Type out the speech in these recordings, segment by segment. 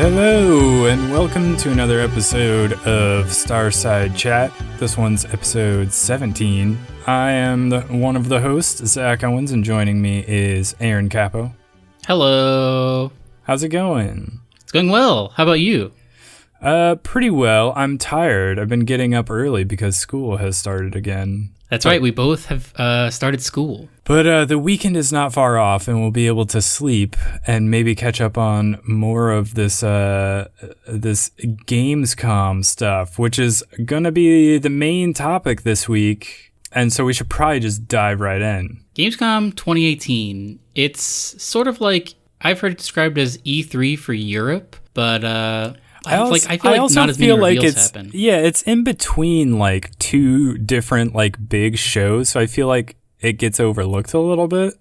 Hello, and welcome to another episode of Starside Chat. This one's episode 17. I am one of the hosts, Zach Owens, and joining me is Aaron Capo. Hello. How's it going? It's going well. How about you? Pretty well. I'm tired. I've been getting up early because school has started again. That's right. We both have started school. But the weekend is not far off, and we'll be able to sleep and maybe catch up on more of this this Gamescom stuff, which is going to be the main topic this week. And so we should probably just dive right in. Gamescom 2018. It's sort of like, I've heard it described as E3 for Europe, but I feel like not as many reveals happen. Yeah, it's in between like two different like big shows, so I feel like it gets overlooked a little bit.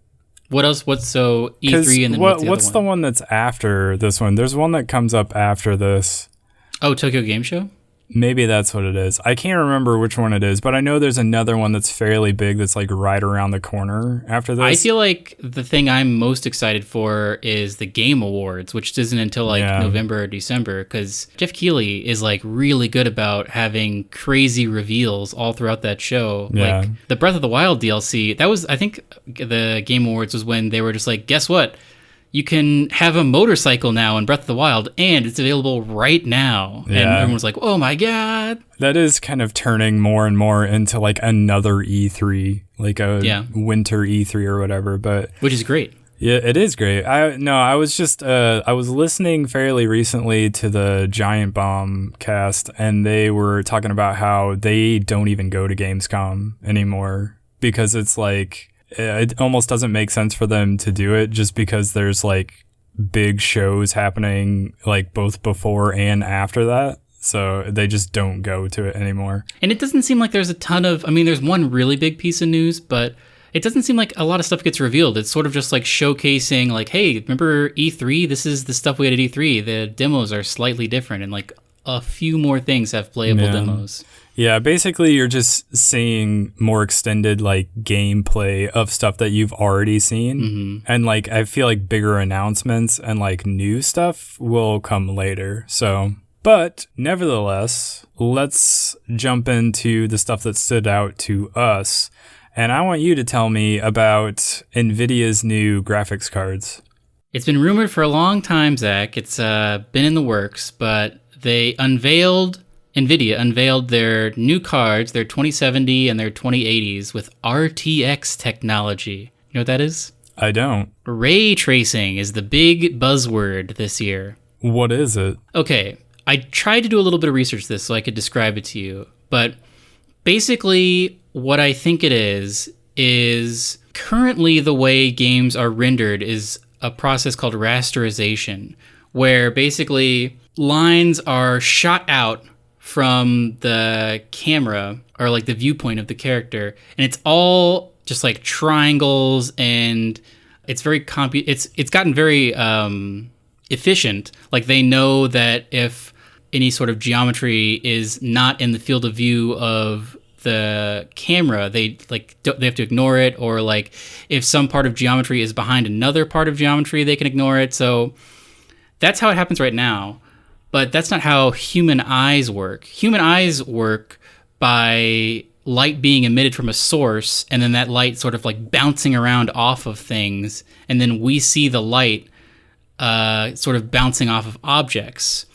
What else? What's so E3 and then what's the one that's after this one? There's one that comes up after this. Oh, Tokyo Game Show? Maybe that's what it is. I can't remember which one it is, but I know there's another one that's fairly big that's like right around the corner after this. I feel like the thing I'm most excited for is the Game Awards, which isn't until like November or December, because Jeff Keighley is like really good about having crazy reveals all throughout that show. Yeah. Like the Breath of the Wild DLC, that was, I think the Game Awards was when they were just like, guess what? You can have a motorcycle now in Breath of the Wild, and it's available right now. Yeah. And everyone's like, oh my God. That is kind of turning more and more into like another E3, like a winter E3 or whatever. But which is great. Yeah, it is great. I was listening fairly recently to the Giant Bomb cast, and they were talking about how they don't even go to Gamescom anymore because it's like, it almost doesn't make sense for them to do it just because there's like big shows happening like both before and after that. So they just don't go to it anymore. And it doesn't seem like there's a ton of, there's one really big piece of news, but it doesn't seem like a lot of stuff gets revealed. It's sort of just like showcasing like, hey, remember E3? This is the stuff we had at E3. The demos are slightly different and like a few more things have playable demos. Yeah, basically you're just seeing more extended like gameplay of stuff that you've already seen. Mm-hmm. And like I feel like bigger announcements and like new stuff will come later. So, but nevertheless, let's jump into the stuff that stood out to us. And I want you to tell me about Nvidia's new graphics cards. It's been rumored for a long time, Zach. It's been in the works, but Nvidia unveiled their new cards, their 2070 and their 2080s with RTX technology. You know what that is? I don't. Ray tracing is the big buzzword this year. What is it? Okay, I tried to do a little bit of research this so I could describe it to you, but basically what I think it is currently the way games are rendered is a process called rasterization, where basically lines are shot out from the camera or like the viewpoint of the character, and it's all just like triangles, and it's very it's gotten very efficient. Like they know that if any sort of geometry is not in the field of view of the camera, they have to ignore it, or like if some part of geometry is behind another part of geometry, they can ignore it. So that's how it happens right now. But that's not how human eyes work. Human eyes work by light being emitted from a source, and then that light sort of like bouncing around off of things, and then we see the light sort of bouncing off of objects.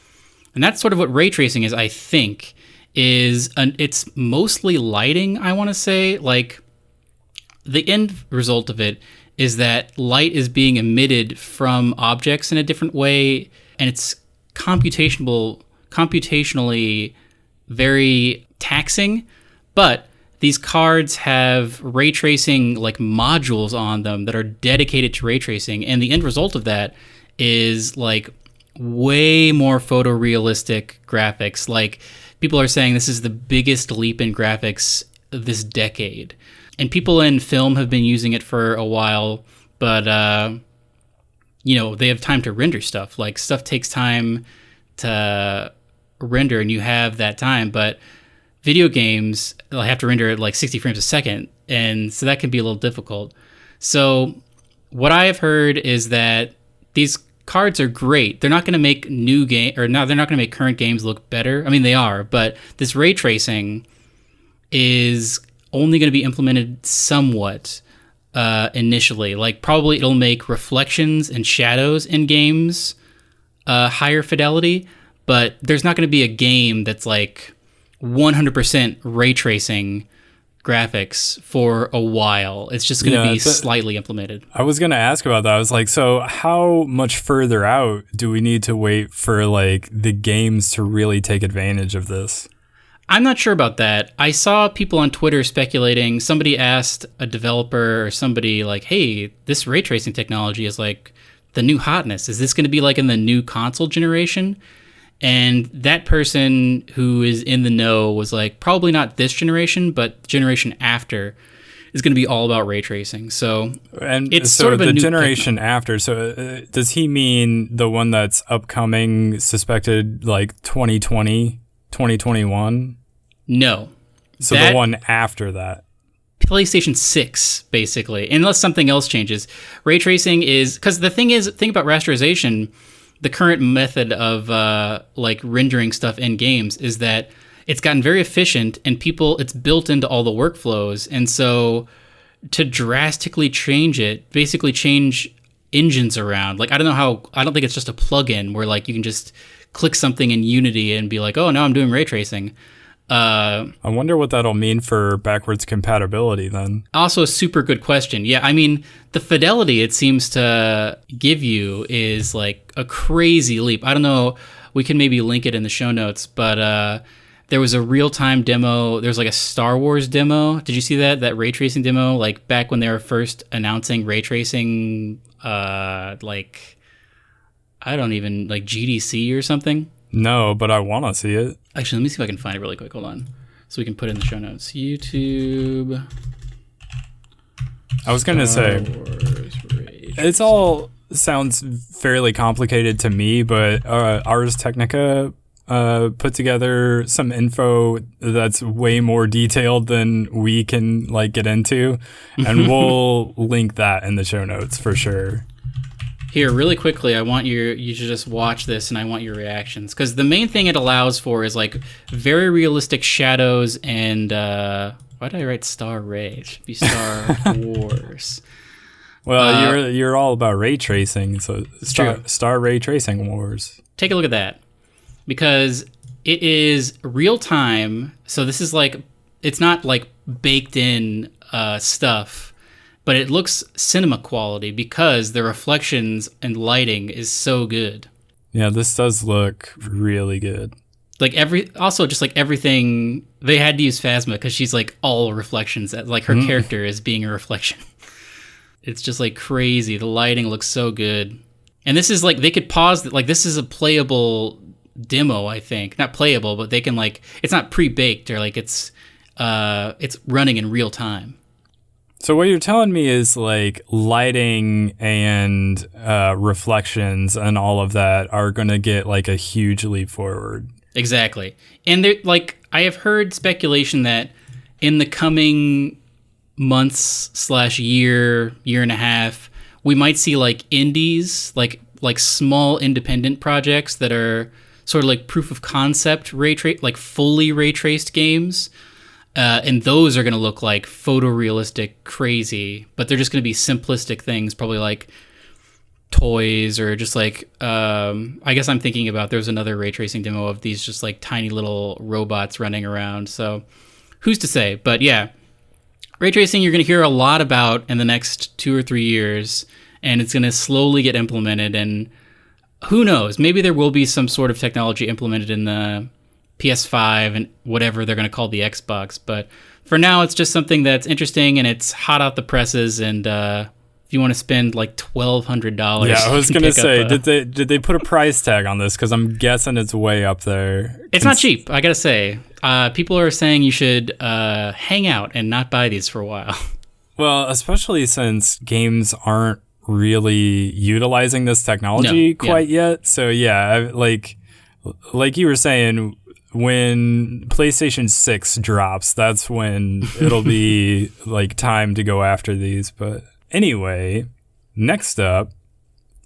And that's sort of what ray tracing is, I think, it's mostly lighting, I want to say. Like, the end result of it is that light is being emitted from objects in a different way, and it's computationally very taxing, but these cards have ray tracing like modules on them that are dedicated to ray tracing, and the end result of that is like way more photorealistic graphics. Like, people are saying this is the biggest leap in graphics this decade, and people in film have been using it for a while, but they have time to render stuff. Like, stuff takes time to render, and you have that time, but video games, they'll have to render at like 60 frames a second, and so that can be a little difficult. So what I have heard is that these cards are great. They're not going to make they're not going to make current games look better. I mean, they are, but this ray tracing is only going to be implemented somewhat initially. Like, probably it'll make reflections and shadows in games higher fidelity, but there's not going to be a game that's like 100% ray tracing graphics for a while. It's just going to be slightly implemented. I was going to ask about that. I was like, so how much further out do we need to wait for like the games to really take advantage of this? I'm not sure about that. I saw people on Twitter speculating. Somebody asked a developer or somebody like, hey, this ray tracing technology is like the new hotness. Is this going to be like in the new console generation? And that person who is in the know was like, probably not this generation, but the generation after is going to be all about ray tracing. So, and it's so sort of a the new generation after. So does he mean the one that's upcoming, suspected like 2020, 2021? No. So the one after that. PlayStation 6, basically, unless something else changes. Ray tracing is, because the thing about rasterization, the current method of like rendering stuff in games is that it's gotten very efficient and it's built into all the workflows. And so to drastically change it, basically change engines around, like, I don't think it's just a plugin where like you can just click something in Unity and be like, oh, now I'm doing ray tracing. I wonder what that'll mean for backwards compatibility then. Also a super good question. Yeah, I mean, the fidelity it seems to give you is like a crazy leap. I don't know, we can maybe link it in the show notes, but there was a real-time demo. There's like a Star Wars demo. Did you see that ray tracing demo? Like back when they were first announcing ray tracing, like, I don't even, like GDC or something? No, but I want to see it. Actually, let me see if I can find it really quick. Hold on. So we can put it in the show notes. YouTube. I was going to say, it's all sounds fairly complicated to me, but Ars Technica put together some info that's way more detailed than we can like get into, and we'll link that in the show notes for sure. Here, really quickly, I want you to just watch this, and I want your reactions. Because the main thing it allows for is, like, very realistic shadows and, why did I write Star Ray? It should be Star Wars. Well, you're all about ray tracing, so Star Ray Tracing Wars. Take a look at that. Because it is real-time, so this is, like, it's not, like, baked-in stuff. But it looks cinema quality because the reflections and lighting is so good. Yeah, this does look really good. Like everything, they had to use Phasma because she's like all reflections. Like her character is being a reflection. It's just like crazy. The lighting looks so good. And this is like, they could pause, like this is a playable demo, I think. Not playable, but they can like, it's not pre-baked or like it's running in real time. So what you're telling me is like lighting and reflections and all of that are going to get like a huge leap forward. Exactly. And like I have heard speculation that in the coming months / year and a half, we might see like indies, like small independent projects that are sort of like proof of concept like fully ray traced games. And those are going to look like photorealistic crazy, but they're just going to be simplistic things, probably like toys or just like, I guess I'm thinking about, there's another ray tracing demo of these just like tiny little robots running around. So who's to say? But yeah, ray tracing you're going to hear a lot about in the next 2 or 3 years, and it's going to slowly get implemented. And who knows, maybe there will be some sort of technology implemented in the PS5 and whatever they're going to call the Xbox, but for now it's just something that's interesting and it's hot out the presses. And if you want to spend like $1,200, yeah, I was going to say, did they put a price tag on this? Because I'm guessing it's way up there. It's not cheap, I gotta say. People are saying you should hang out and not buy these for a while. Well, especially since games aren't really utilizing this technology quite yet. So yeah, like you were saying, when PlayStation 6 drops, that's when it'll be like time to go after these. But anyway, next up,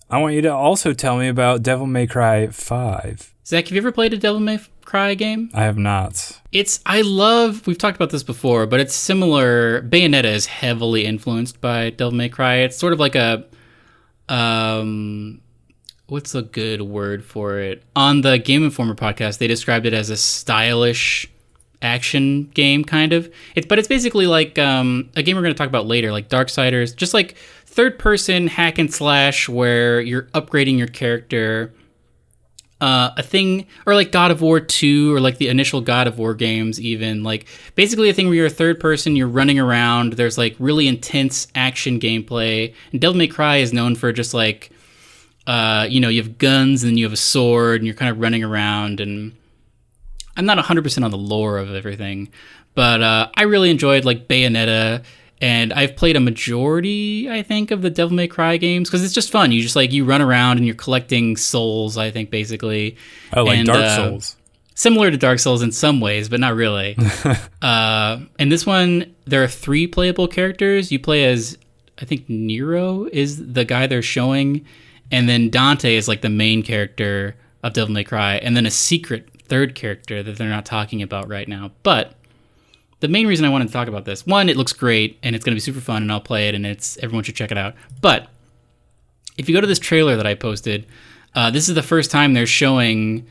I want you to also tell me about Devil May Cry 5. Zach, have you ever played a Devil May Cry game? I have not. We've talked about this before, but it's similar. Bayonetta is heavily influenced by Devil May Cry. It's sort of like a, what's a good word for it? On the Game Informer podcast, they described it as a stylish action game, kind of. But it's basically like a game we're going to talk about later, like Darksiders, just like third-person hack and slash where you're upgrading your character. A thing, or like God of War 2, or like the initial God of War games even. Like basically a thing where you're a third person, you're running around, there's like really intense action gameplay. And Devil May Cry is known for just like, you have guns and you have a sword and you're kind of running around. And I'm not 100% on the lore of everything, but I really enjoyed like Bayonetta, and I've played a majority, I think, of the Devil May Cry games because it's just fun. You just like you run around and you're collecting souls, I think, basically. Oh, like Dark Souls. Similar to Dark Souls in some ways, but not really. And this one, there are 3 playable characters. You play as, I think, Nero is the guy they're showing, and then Dante is like the main character of Devil May Cry, and then a secret third character that they're not talking about right now. But the main reason I wanted to talk about this, one, it looks great and it's going to be super fun and I'll play it and everyone should check it out. But if you go to this trailer that I posted, this is the first time they're showing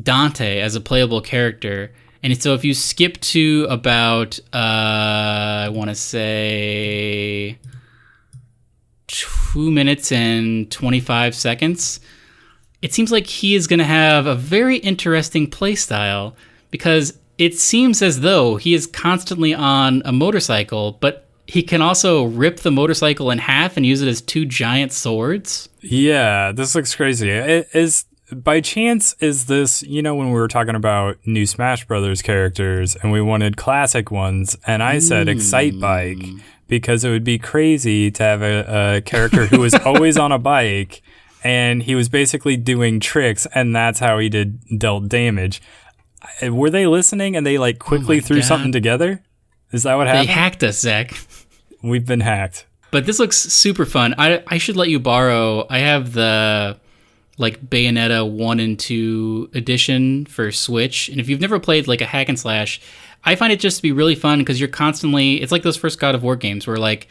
Dante as a playable character. And so if you skip to about, I want to say 2 minutes and 25 seconds, it seems like he is going to have a very interesting playstyle because it seems as though he is constantly on a motorcycle, but he can also rip the motorcycle in half and use it as 2 giant swords. Yeah, this looks crazy. By chance, is this, when we were talking about new Smash Brothers characters and we wanted classic ones, and I said Excite Bike because it would be crazy to have a character who was always on a bike and he was basically doing tricks and that's how he dealt damage. Were they listening and they like quickly threw something together? Is that what happened? They hacked us, Zach. We've been hacked. But this looks super fun. I should let you borrow. I have the like Bayonetta 1 and 2 edition for Switch. And if you've never played like a hack and slash, I find it just to be really fun because you're constantly, it's like those first God of War games where like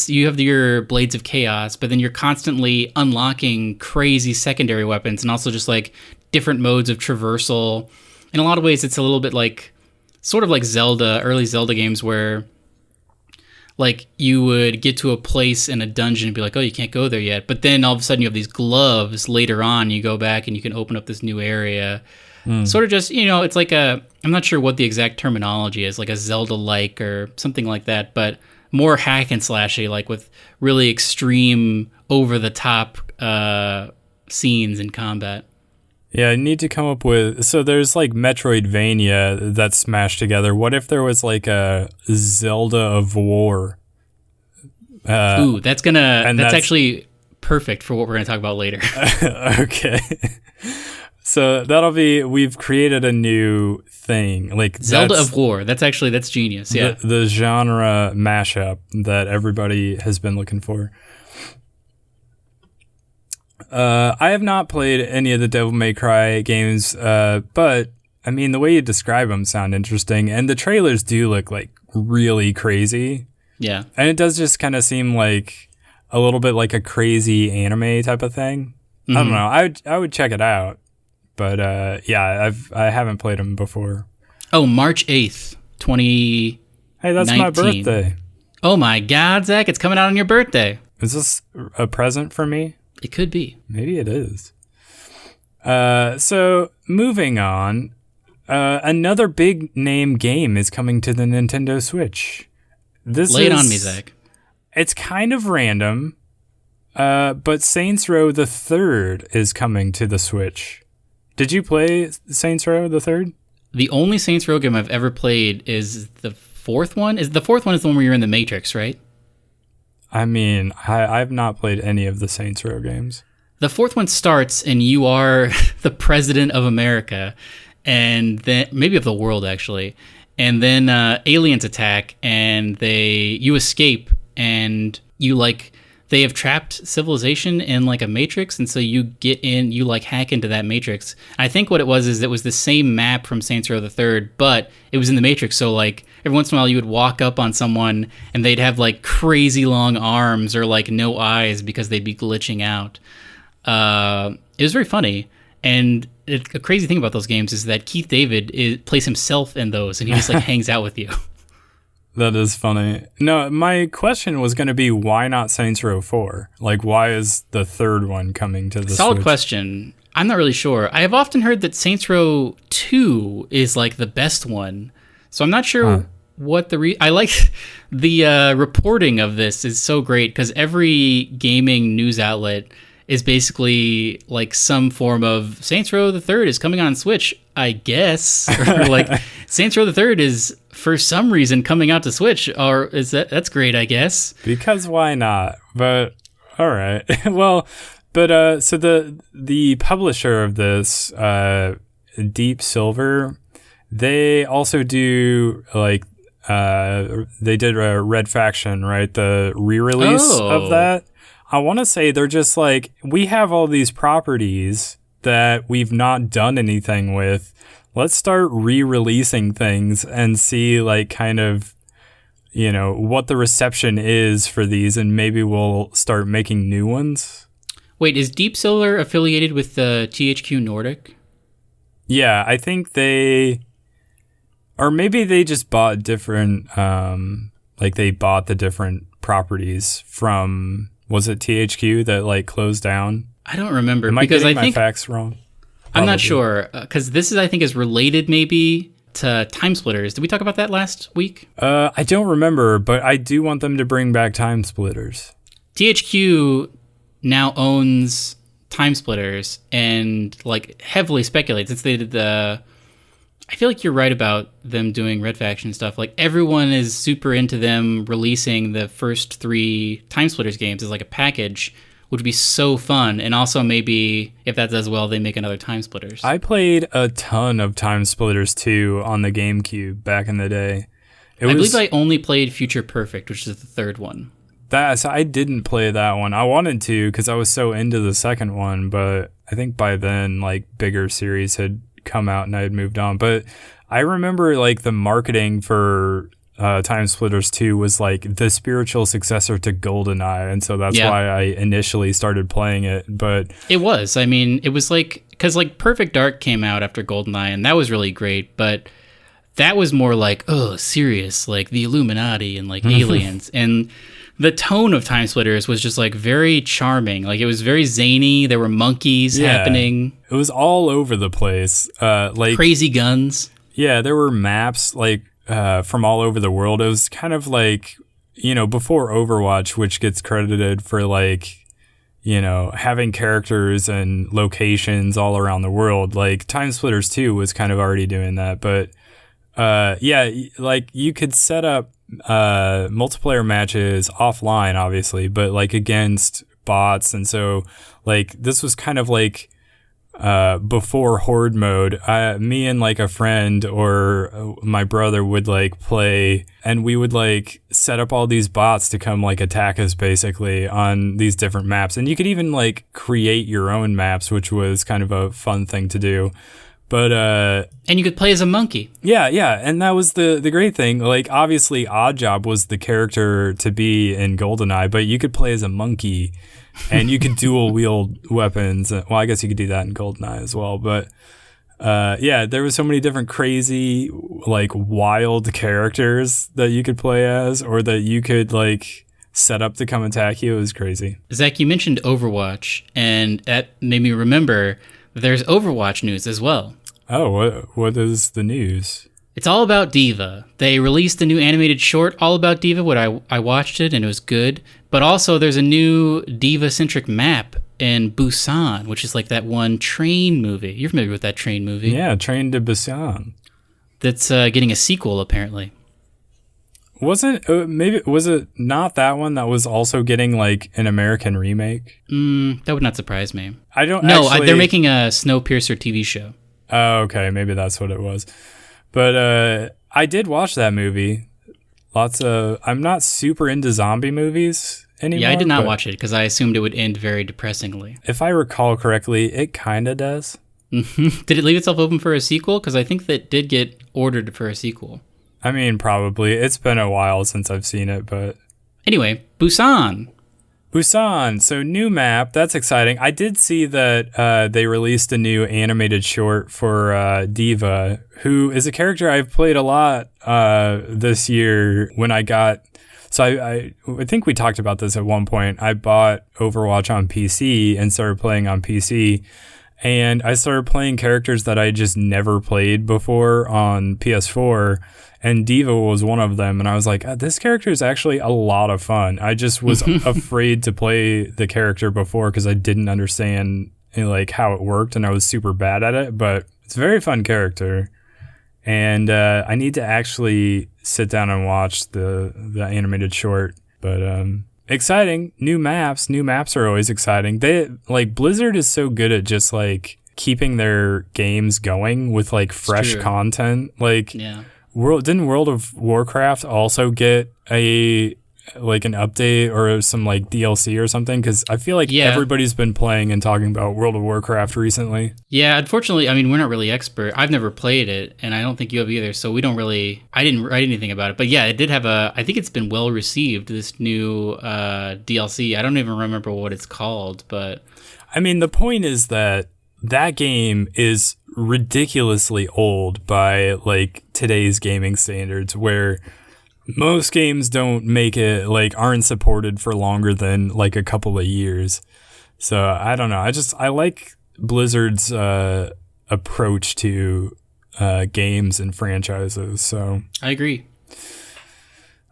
you have your Blades of Chaos, but then you're constantly unlocking crazy secondary weapons and also just like different modes of traversal. In a lot of ways, it's a little bit like, sort of like Zelda, early Zelda games where, like, you would get to a place in a dungeon and be like, oh, you can't go there yet. But then all of a sudden you have these gloves later on, you go back and you can open up this new area. Sort of just, it's like I'm not sure what the exact terminology is, like a Zelda-like or something like that, but more hack and slashy, like with really extreme, over-the-top scenes in combat. Yeah, I need to come up with... So there's like Metroidvania that's smashed together. What if there was like a Zelda of War? Ooh, that's actually perfect for what we're going to talk about later. Okay. So we've created a new thing. Like Zelda of War. That's genius. Yeah. The genre mashup that everybody has been looking for. I have not played any of the Devil May Cry games, but I mean, the way you describe them sound interesting, and the trailers do look like really crazy. Yeah. And it does just kind of seem like a little bit like a crazy anime type of thing. Mm-hmm. I don't know. I would check it out, but I haven't played them before. Oh, March 8th, 2019. Hey, that's my birthday. Oh my God, Zach, it's coming out on your birthday. Is this a present for me? It could be. Maybe it is. So, moving on, another big name game is coming to the Nintendo Switch. Lay it on me, Zach. It's kind of random, but Saints Row the Third is coming to the Switch. Did you play Saints Row the Third? The only Saints Row game I've ever played is the fourth one. The fourth one is the one where you're in the Matrix, right? I mean, I've not played any of the Saints Row games. The fourth one starts and you are the president of America, and then maybe of the world actually, and then aliens attack and you escape, and you like they have trapped civilization in like a matrix, and so you get in, you like hack into that matrix. I think what it was is it was the same map from Saints Row the Third, but it was in the matrix. So like every once in a while you would walk up on someone and they'd have like crazy long arms or like no eyes because they'd be glitching out. It was very funny. And a crazy thing about those games is that Keith David plays himself in those, and he just like hangs out with you. That is funny. No, my question was going to be, why not Saints Row 4? Like, why is the third one coming to the Solid Switch? question. I'm not really sure. I have often heard that Saints Row 2 is like the best one. So I'm not sure what I like the reporting of this is so great because every gaming news outlet is basically like some form of Saints Row the Third is coming on Switch, I guess. Or like Saints Row the Third is for some reason coming out to Switch, or is that's great, I guess. Because why not? But all right. Well, but so the publisher of this, Deep Silver, they also do like they did a Red Faction, right? The re-release of that. I want to say they're just like, we have all these properties that we've not done anything with. Let's start re-releasing things and see like kind of, you know, what the reception is for these, and maybe we'll start making new ones. Wait, is Deep Silver affiliated with the THQ Nordic? Yeah, I think or maybe they just bought different, like they bought the different properties from, was it THQ that like closed down? I don't remember. Am I getting my facts wrong? I'm not sure, because this I think is related maybe to Time Splitters. Did we talk about that last week? I don't remember, but I do want them to bring back Time Splitters. THQ now owns Time Splitters and like heavily speculates since they did I feel like you're right about them doing Red Faction stuff. Like everyone is super into them releasing the first 3 Time Splitters games as like a package, which would be so fun. And also maybe if that does well, they make another Time Splitters. I played a ton of Time Splitters 2 on the GameCube back in the day. I believe I only played Future Perfect, which is the third one. So I didn't play that one. I wanted to because I was so into the second one, but I think by then like bigger series had come out and I had moved on. But I remember like the marketing for Time Splitters 2 was like the spiritual successor to GoldenEye, and so that's why I initially started playing it. But it was, I mean, it was like, because like Perfect Dark came out after GoldenEye, and that was really great, but that was more like, oh, serious, like the Illuminati and like aliens. And the tone of Time Splitters was just like very charming. Like it was very zany. There were monkeys happening. It was all over the place. Like crazy guns. Yeah, there were maps like from all over the world. It was kind of like, you know, before Overwatch, which gets credited for like, you know, having characters and locations all around the world. Like Time Splitters 2 was kind of already doing that. But yeah, like you could set up multiplayer matches offline, obviously, but like against bots. And so like this was kind of like before horde mode. Me and like a friend or my brother would like play, and we would like set up all these bots to come like attack us basically on these different maps. And you could even like create your own maps, which was kind of a fun thing to do. But and you could play as a monkey. Yeah, and that was the great thing. Like obviously Oddjob was the character to be in GoldenEye, but you could play as a monkey and you could dual wield weapons. Well, I guess you could do that in GoldenEye as well, but yeah, there were so many different crazy like wild characters that you could play as, or that you could like set up to come attack you. It was crazy. Zach, you mentioned Overwatch, and that made me remember there's Overwatch news as well. Oh, what is the news? It's all about D.Va. They released a new animated short all about D.Va. I watched it and it was good. But also there's a new D.Va-centric map in Busan, which is like that one train movie. You're familiar with that train movie? Yeah, Train to Busan. That's getting a sequel apparently. Was it not that one that was also getting like an American remake? That would not surprise me. They're making a Snowpiercer TV show. Oh, okay, maybe that's what it was. But I did watch that movie. I'm not super into zombie movies, anymore. Yeah, I did not watch it because I assumed it would end very depressingly. If I recall correctly, it kind of does. Did it leave itself open for a sequel? Because I think that did get ordered for a sequel. I mean, probably. It's been a while since I've seen it, but... Anyway, Busan. So new map. That's exciting. I did see that they released a new animated short for Diva, who is a character I've played a lot this year when I got... So I think we talked about this at one point. I bought Overwatch on PC and started playing on PC. And I started playing characters that I just never played before on PS4. And Diva was one of them. And I was like, this character is actually a lot of fun. I just was afraid to play the character before because I didn't understand like how it worked. And I was super bad at it. But it's a very fun character. And I need to actually sit down and watch the animated short. But exciting. New maps. New maps are always exciting. Blizzard is so good at just like keeping their games going with like fresh content. Like, yeah. Didn't World of Warcraft also get an update or some like DLC or something? Because I feel like everybody's been playing and talking about World of Warcraft recently. Yeah, unfortunately, I mean, we're not really expert. I've never played it, and I don't think you have either, so we don't really... I didn't write anything about it. But yeah, it did have I think it's been well received, this new DLC. I don't even remember what it's called, but... I mean, the point is that game is ridiculously old by like today's gaming standards, where most games don't make it, like, aren't supported for longer than like a couple of years. So I don't know. I like Blizzard's approach to games and franchises. So I agree.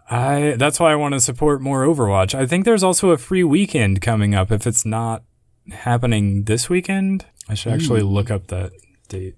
That's why I want to support more Overwatch. I think there's also a free weekend coming up. If it's not happening this weekend, I should actually look up that date.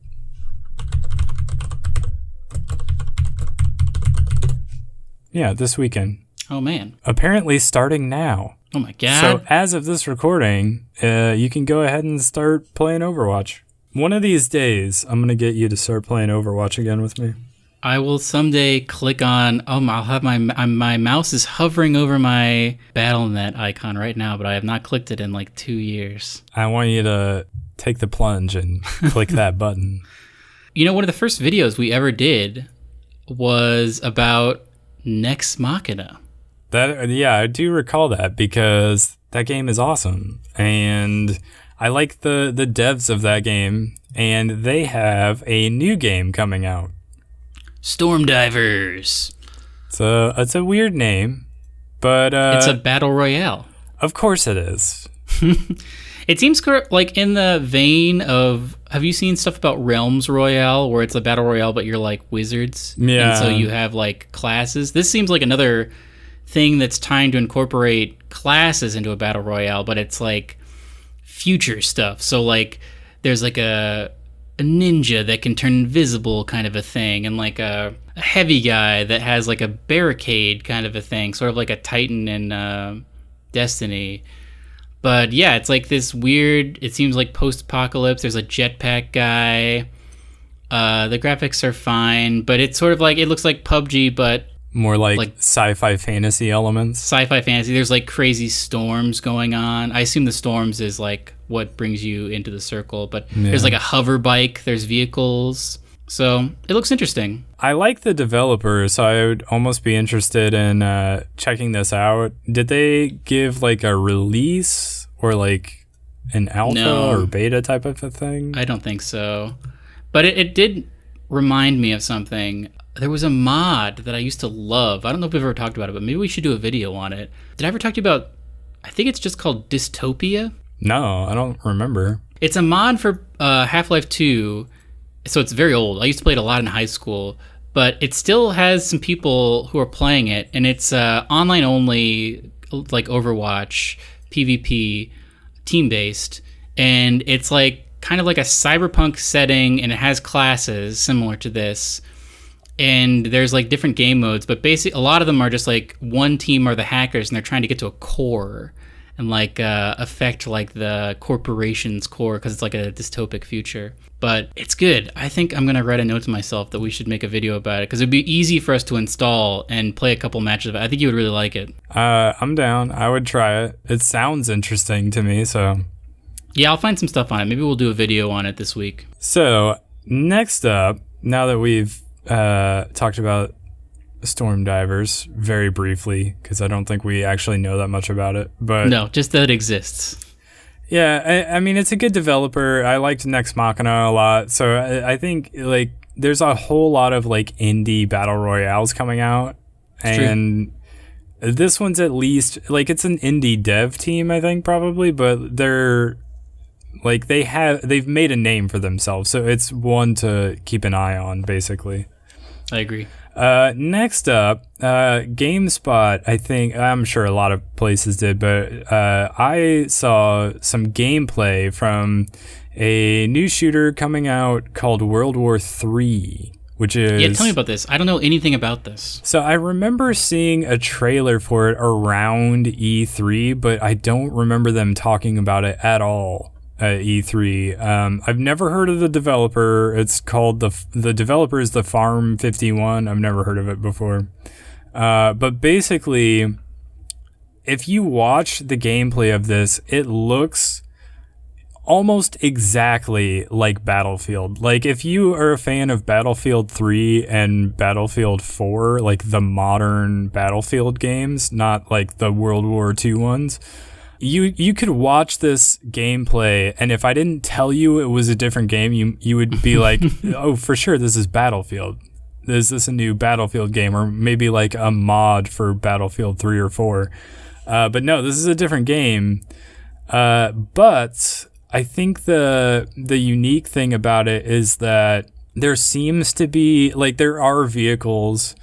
Yeah, this weekend. Oh, man. Apparently starting now. Oh, my God. So as of this recording, you can go ahead and start playing Overwatch. One of these days, I'm going to get you to start playing Overwatch again with me. I will someday click on... I'll have my mouse is hovering over my Battle.net icon right now, but I have not clicked it in like 2 years. I want you to take the plunge and click that button. You know, one of the first videos we ever did was about Nex Machina. I do recall that because that game is awesome. And I like the devs of that game, and they have a new game coming out. Stormdivers. So it's a weird name, but it's a battle royale. Of course it is. It seems like in the vein of, have you seen stuff about Realms Royale, where it's a battle royale but you're like wizards? Yeah. And so you have like classes. This seems like another thing that's trying to incorporate classes into a battle royale, but it's like future stuff. So like there's like a ninja that can turn invisible kind of a thing, and like a heavy guy that has like a barricade kind of a thing, sort of like a Titan in Destiny. But yeah, it's like this weird, it seems like post-apocalypse. There's a jetpack guy. The graphics are fine, but it's sort of like, it looks like PUBG, but more like sci-fi fantasy elements. Sci-fi fantasy. There's like crazy storms going on. I assume the storms is like what brings you into the circle, but there's like a hover bike, there's vehicles. So it looks interesting. I like the developer, so I would almost be interested in checking this out. Did they give like a release or like an alpha or beta type of a thing? I don't think so. But it did remind me of something. There was a mod that I used to love. I don't know if we've ever talked about it, but maybe we should do a video on it. Did I ever talk to you about, I think it's just called Dystopia? No, I don't remember. It's a mod for Half-Life 2. So it's very old. I used to play it a lot in high school, but it still has some people who are playing it, and it's online only, like Overwatch, PvP, team-based, and it's like kind of like a cyberpunk setting, and it has classes similar to this, and there's like different game modes, but basically a lot of them are just like one team are the hackers, and they're trying to get to a core and like affect like the corporation's core, because it's like a dystopic future. but it's good. I think I'm going to write a note to myself that we should make a video about it because it'd be easy for us to install and play a couple matches of it. I think you would really like it. I'm down. I would try it. It sounds interesting to me, so. Yeah, I'll find some stuff on it. Maybe we'll do a video on it this week. So, next up, now that we've talked about Stormdivers very briefly, because I don't think we actually know that much about it. But no, just that it exists. Yeah, I mean, it's a good developer. I liked Nex Machina a lot. So I think, like, there's a whole lot of, like, indie battle royales coming out. It's and true. This one's at least, like, it's an indie dev team, I think, probably. But they're, like, they've made a name for themselves. So it's one to keep an eye on, basically. I agree. Next up, GameSpot, I'm sure a lot of places did, but I saw some gameplay from a new shooter coming out called World War III, which is... Yeah, tell me about this. I don't know anything about this. So I remember seeing a trailer for it around E3, but I don't remember them talking about it at all at E3. I've never heard of the developer. It's called the developer is the Farm 51. I've never heard of it before. But basically, if you watch the gameplay of this, it looks almost exactly like Battlefield. Like, if you are a fan of Battlefield 3 and Battlefield 4, like the modern Battlefield games, not like the World War II ones, You could watch this gameplay, and if I didn't tell you it was a different game, you would be like, oh, for sure, this is Battlefield. Is this a new Battlefield game, or maybe like a mod for Battlefield 3 or 4? But no, this is a different game. But I think the unique thing about it is that there seems to be, like, there are vehicles,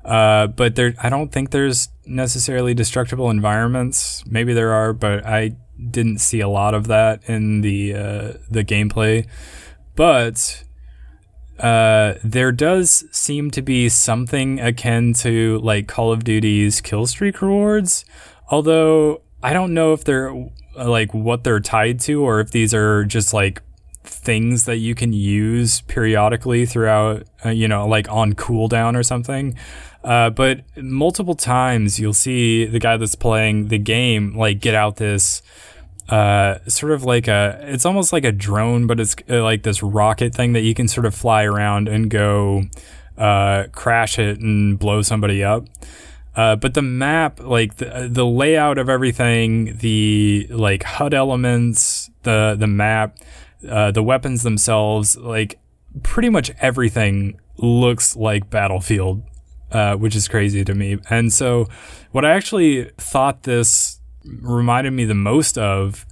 but I don't think there's necessarily destructible environments. Maybe there are, but I didn't see a lot of that in the gameplay. But there does seem to be something akin to, like, Call of Duty's kill streak rewards, although I don't know if they're, like, what they're tied to, or if these are just, like, things that you can use periodically throughout, like on cooldown or something. But multiple times you'll see the guy that's playing the game, like, get out this sort of like it's almost like a drone, but it's like this rocket thing that you can sort of fly around and go crash it and blow somebody up. But the map, like the layout of everything, the, like, HUD elements, the map, the weapons themselves, like, pretty much everything looks like Battlefield, which is crazy to me. And so what I actually thought this reminded me the most of,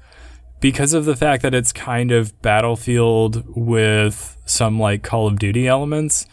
because of the fact that it's kind of Battlefield with some, like, Call of Duty elements,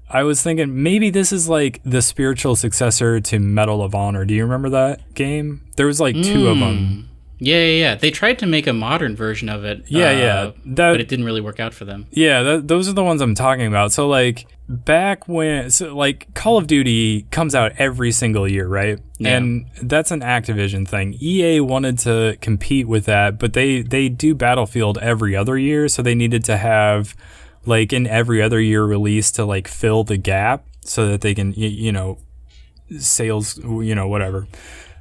I was thinking maybe this is like the spiritual successor to Medal of Honor. Do you remember that game? There was like two of them. Yeah. They tried to make a modern version of it. But it didn't really work out for them. Yeah, those are the ones I'm talking about. So, like, back when, like, Call of Duty comes out every single year, right? Yeah. And that's an Activision thing. EA wanted to compete with that, but they do Battlefield every other year, so they needed to have, like, an every other year release to, like, fill the gap so that they can, sales, whatever.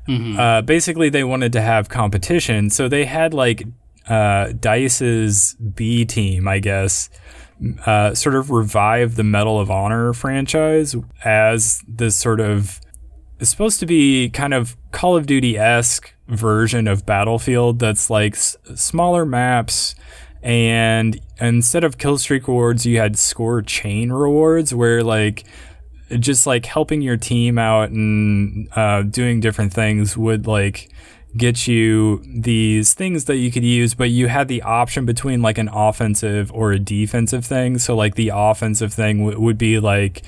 Mm-hmm. Basically, they wanted to have competition, so they had, like, DICE's B team, I guess, sort of revive the Medal of Honor franchise as this sort of, it's supposed to be kind of Call of Duty-esque version of Battlefield that's, like, smaller maps, and instead of kill streak rewards, you had score chain rewards where, like, just, like, helping your team out and doing different things would, like, get you these things that you could use, but you had the option between, like, an offensive or a defensive thing. So, like, the offensive thing would be, like,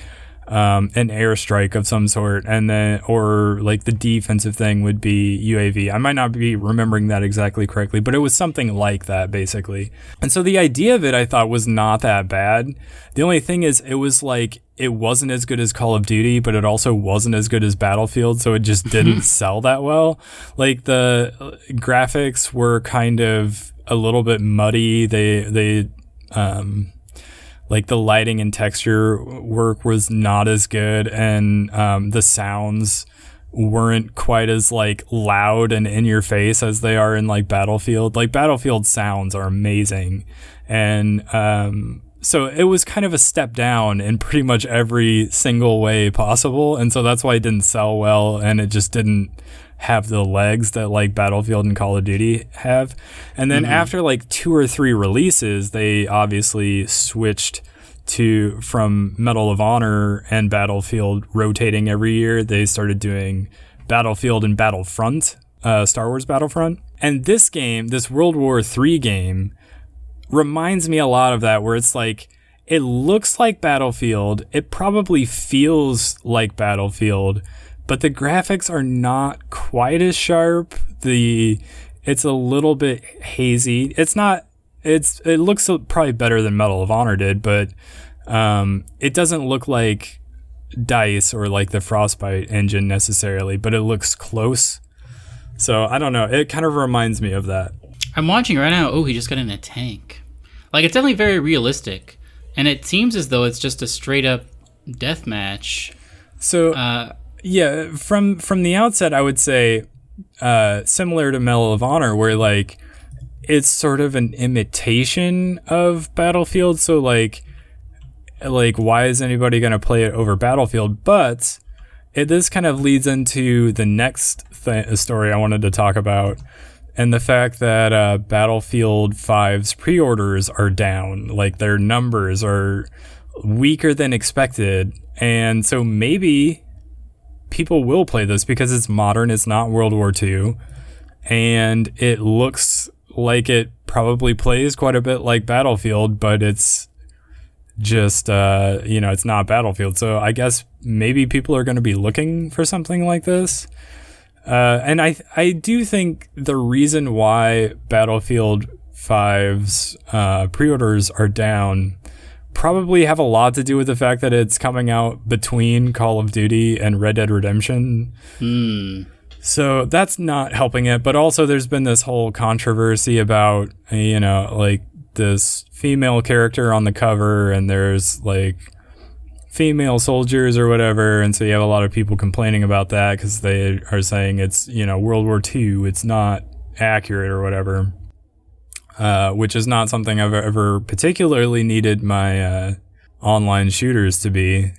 an airstrike of some sort, and then, or, like, the defensive thing would be UAV. I might not be remembering that exactly correctly, but it was something like that, basically. And so the idea of it, I thought, was not that bad. The only thing is, it was, like, it wasn't as good as Call of Duty, but it also wasn't as good as Battlefield, so it just didn't sell that well. Like, the graphics were kind of a little bit muddy. They like the lighting and texture work was not as good, and the sounds weren't quite as like loud and in your face as they are in like Battlefield. Like Battlefield sounds are amazing, and so it was kind of a step down in pretty much every single way possible, and so that's why it didn't sell well, and it just didn't have the legs that like Battlefield and Call of Duty have. And then after like 2 or 3 releases, they obviously switched from Medal of Honor and Battlefield rotating every year. They started doing Battlefield and Battlefront, Star Wars Battlefront. And this game, this World War III game, reminds me a lot of that, where it's like, it looks like Battlefield, it probably feels like Battlefield, but the graphics are not quite as sharp. It's a little bit hazy. It looks probably better than Medal of Honor did, but it doesn't look like DICE or like the Frostbite engine necessarily, but it looks close. So I don't know. It kind of reminds me of that. I'm watching right now. Oh, he just got in a tank. Like, it's definitely very realistic, and it seems as though it's just a straight up deathmatch. So yeah, from the outset, I would say similar to Medal of Honor, where like it's sort of an imitation of Battlefield. So like why is anybody going to play it over Battlefield? But this kind of leads into the next story I wanted to talk about, and the fact that Battlefield 5's pre-orders are down. Like, their numbers are weaker than expected, and so maybe people will play this because it's modern, it's not World War II, and it looks like it probably plays quite a bit like Battlefield, but it's just, it's not Battlefield. So I guess maybe people are going to be looking for something like this. And I do think the reason why Battlefield 5's pre-orders are down probably have a lot to do with the fact that it's coming out between Call of Duty and Red Dead Redemption. So that's not helping it. But also there's been this whole controversy about, like this female character on the cover, and there's like female soldiers or whatever. And so you have a lot of people complaining about that because they are saying it's, World War II, it's not accurate or whatever. Which is not something I've ever particularly needed my online shooters to be.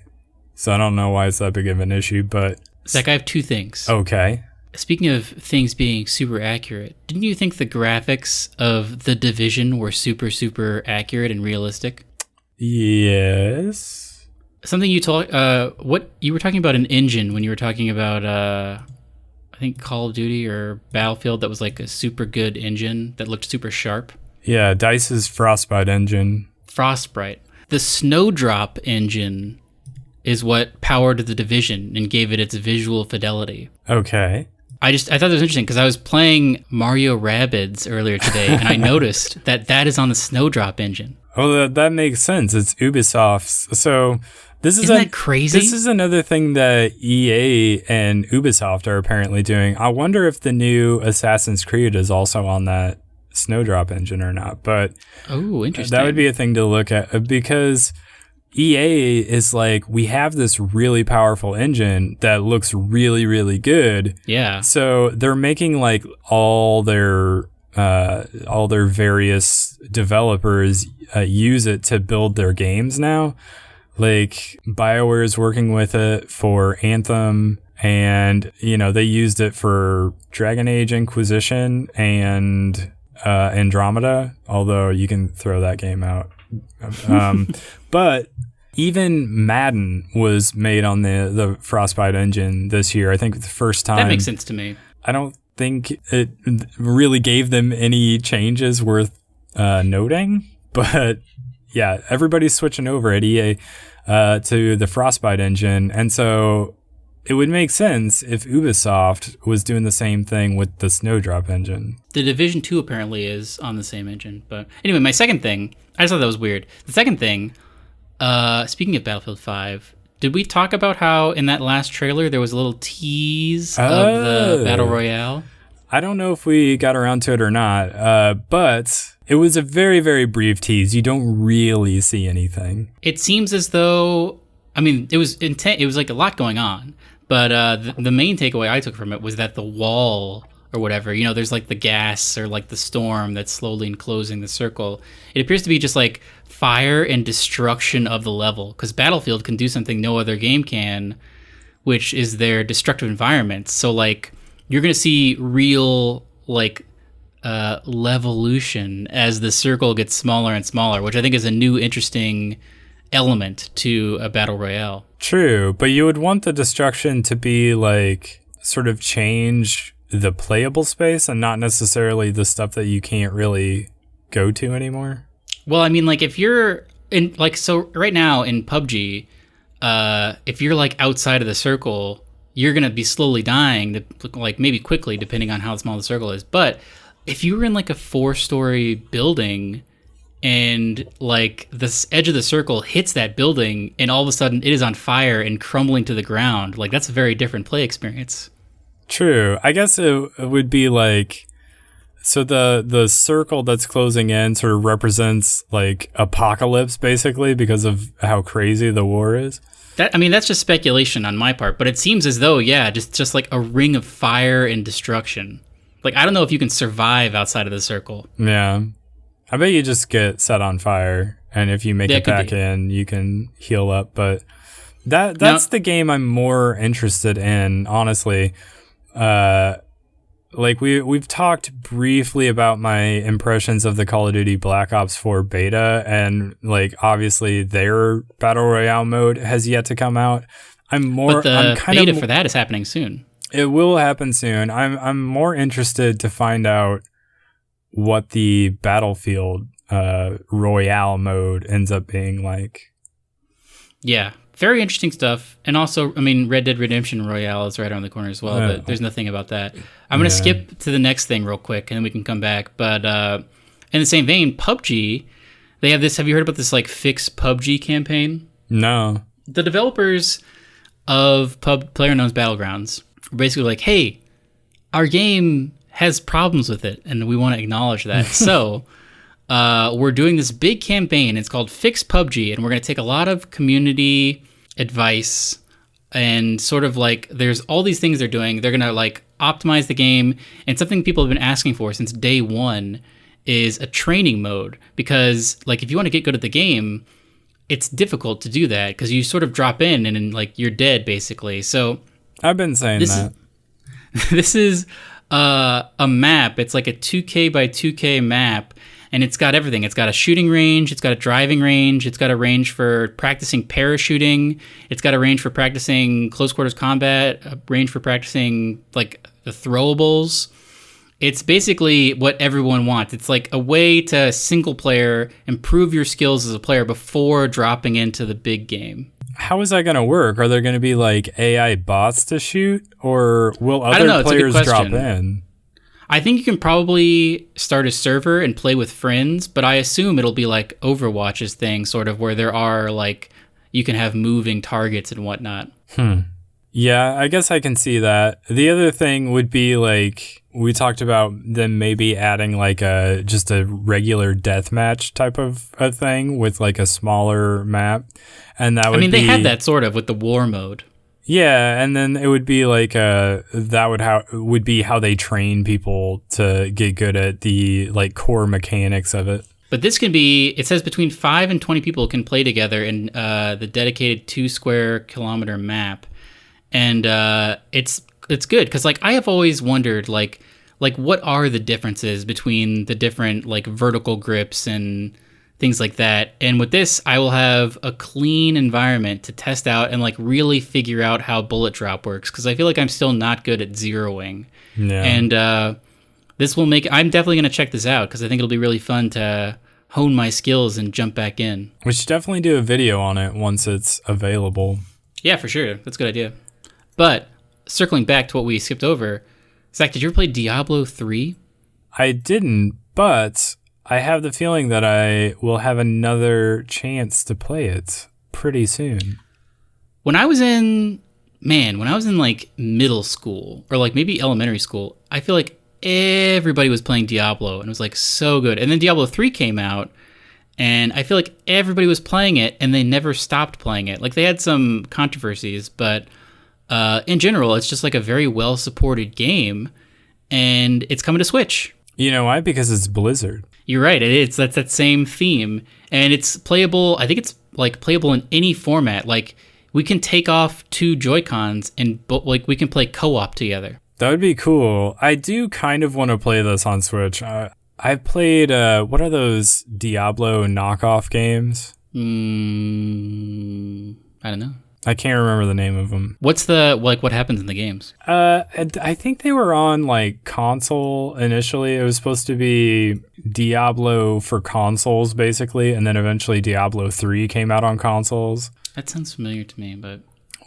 So I don't know why it's that big of an issue, but... Zach, I have 2 things. Okay. Speaking of things being super accurate, didn't you think the graphics of The Division were super, super accurate and realistic? Yes. Something you you were talking about an engine when you were talking about, I think Call of Duty or Battlefield, that was like a super good engine that looked super sharp. Yeah, DICE's Frostbite engine. Frostbite. The Snowdrop engine is what powered The Division and gave it its visual fidelity. Okay. I thought that was interesting because I was playing Mario Rabbids earlier today, and I noticed that is on the Snowdrop engine. Oh, that makes sense. It's Ubisoft's. So isn't that crazy? This is another thing that EA and Ubisoft are apparently doing. I wonder if the new Assassin's Creed is also on that Snowdrop engine or not. But interesting. That would be a thing to look at, because EA is like, we have this really powerful engine that looks really, really good. Yeah. So they're making like all their various developers use it to build their games now. Like, BioWare is working with it for Anthem, and they used it for Dragon Age Inquisition and Andromeda, although you can throw that game out. But even Madden was made on the Frostbite engine this year. I think the first time. That makes sense to me. I don't think it really gave them any changes worth noting, but yeah, everybody's switching over at EA to the Frostbite engine, and so it would make sense if Ubisoft was doing the same thing with the Snowdrop engine. The Division 2 apparently is on the same engine. But anyway, my second thing, I just thought that was weird. The second thing, speaking of Battlefield 5, did we talk about how in that last trailer there was a little tease of the Battle Royale? I don't know if we got around to it or not, but it was a very, very brief tease. You don't really see anything. It seems as though, I mean, it was intent. It was like a lot going on, but the main takeaway I took from it was that the wall or whatever, you know, there's like the gas or like the storm that's slowly enclosing the circle. It appears to be just like fire and destruction of the level, because Battlefield can do something no other game can, which is their destructive environments. So like you're gonna see real like levolution as the circle gets smaller and smaller, which I think is a new interesting element to a battle royale. True, but you would want the destruction to be like sort of change the playable space and not necessarily the stuff that you can't really go to anymore. Well, I mean, like if you're in like, so right now in PUBG, if you're like outside of the circle, you're gonna be slowly dying, like maybe quickly depending on how small the circle is. But if you were in like a 4-story building and like the edge of the circle hits that building and all of a sudden it is on fire and crumbling to the ground, like that's a very different play experience. True. I guess it would be like, so the circle that's closing in sort of represents like apocalypse basically because of how crazy the war is. That, I mean, that's just speculation on my part, but it seems as though, yeah, just like a ring of fire and destruction. Like, I don't know if you can survive outside of the circle. Yeah. I bet you just get set on fire, and if you make it back in, you can heal up. But that's the game I'm more interested in, honestly. Like we've talked briefly about my impressions of the Call of Duty Black Ops 4 beta, and like obviously their battle royale mode has yet to come out. But the beta for that is happening soon. It will happen soon. I'm more interested to find out what the Battlefield Royale mode ends up being like. Yeah, very interesting stuff. And also, I mean, Red Dead Redemption Royale is right around the corner as well, but there's nothing about that. I'm going to skip to the next thing real quick, and then we can come back. But in the same vein, PUBG, they have this, have you heard about this like Fix PUBG campaign? No. The developers of PlayerUnknown's Battlegrounds were basically like, hey, our game has problems with it, and we want to acknowledge that. So we're doing this big campaign. It's called Fix PUBG, and we're going to take a lot of community advice and sort of like there's all these things they're doing. They're going to like optimize the game, and something people have been asking for since day one is a training mode, because like if you want to get good at the game, it's difficult to do that because you sort of drop in and like you're dead basically. So I've been saying that. This is a map. It's like a 2K by 2K map, and it's got everything. It's got a shooting range, it's got a driving range, it's got a range for practicing parachuting, it's got a range for practicing close quarters combat, a range for practicing like the throwables. It's basically what everyone wants. It's like a way to single player improve your skills as a player before dropping into the big game. How is that going to work? Are there going to be like AI bots to shoot, or will other players drop in? I think you can probably start a server and play with friends, but I assume it'll be like Overwatch's thing, sort of where there are like, you can have moving targets and whatnot. Yeah, I guess I can see that. The other thing would be like, we talked about them maybe adding like just a regular deathmatch type of a thing with like a smaller map. And that would they had that sort of with the war mode. Yeah, and then it would be like that would be how they train people to get good at the like core mechanics of it. But this can be, it says between 5 and 20 people can play together in the dedicated 2 square kilometer map. And it's good because like I have always wondered like what are the differences between the different like vertical grips and things like that. And with this, I will have a clean environment to test out and like really figure out how bullet drop works, because I feel like I'm still not good at zeroing. Yeah. And this will make, I'm definitely going to check this out because I think it'll be really fun to hone my skills and jump back in. We should definitely do a video on it once it's available. Yeah, for sure. That's a good idea. But circling back to what we skipped over, Zach, did you ever play Diablo 3? I didn't, but I have the feeling that I will have another chance to play it pretty soon. When I was in like middle school or like maybe elementary school, I feel like everybody was playing Diablo, and it was like so good. And then Diablo 3 came out, and I feel like everybody was playing it, and they never stopped playing it. Like, they had some controversies, but in general, it's just like a very well-supported game, and it's coming to Switch. You know why? Because it's Blizzard. You're right. That's that same theme, and it's playable. I think it's like playable in any format. Like, we can take off 2 Joy-Cons and like we can play co-op together. That would be cool. I do kind of want to play this on Switch. I've played what are those Diablo knockoff games? I don't know. I can't remember the name of them. What's the what happens in the games? I think they were on like console initially. It was supposed to be Diablo for consoles basically, and then eventually Diablo 3 came out on consoles. That sounds familiar to me, but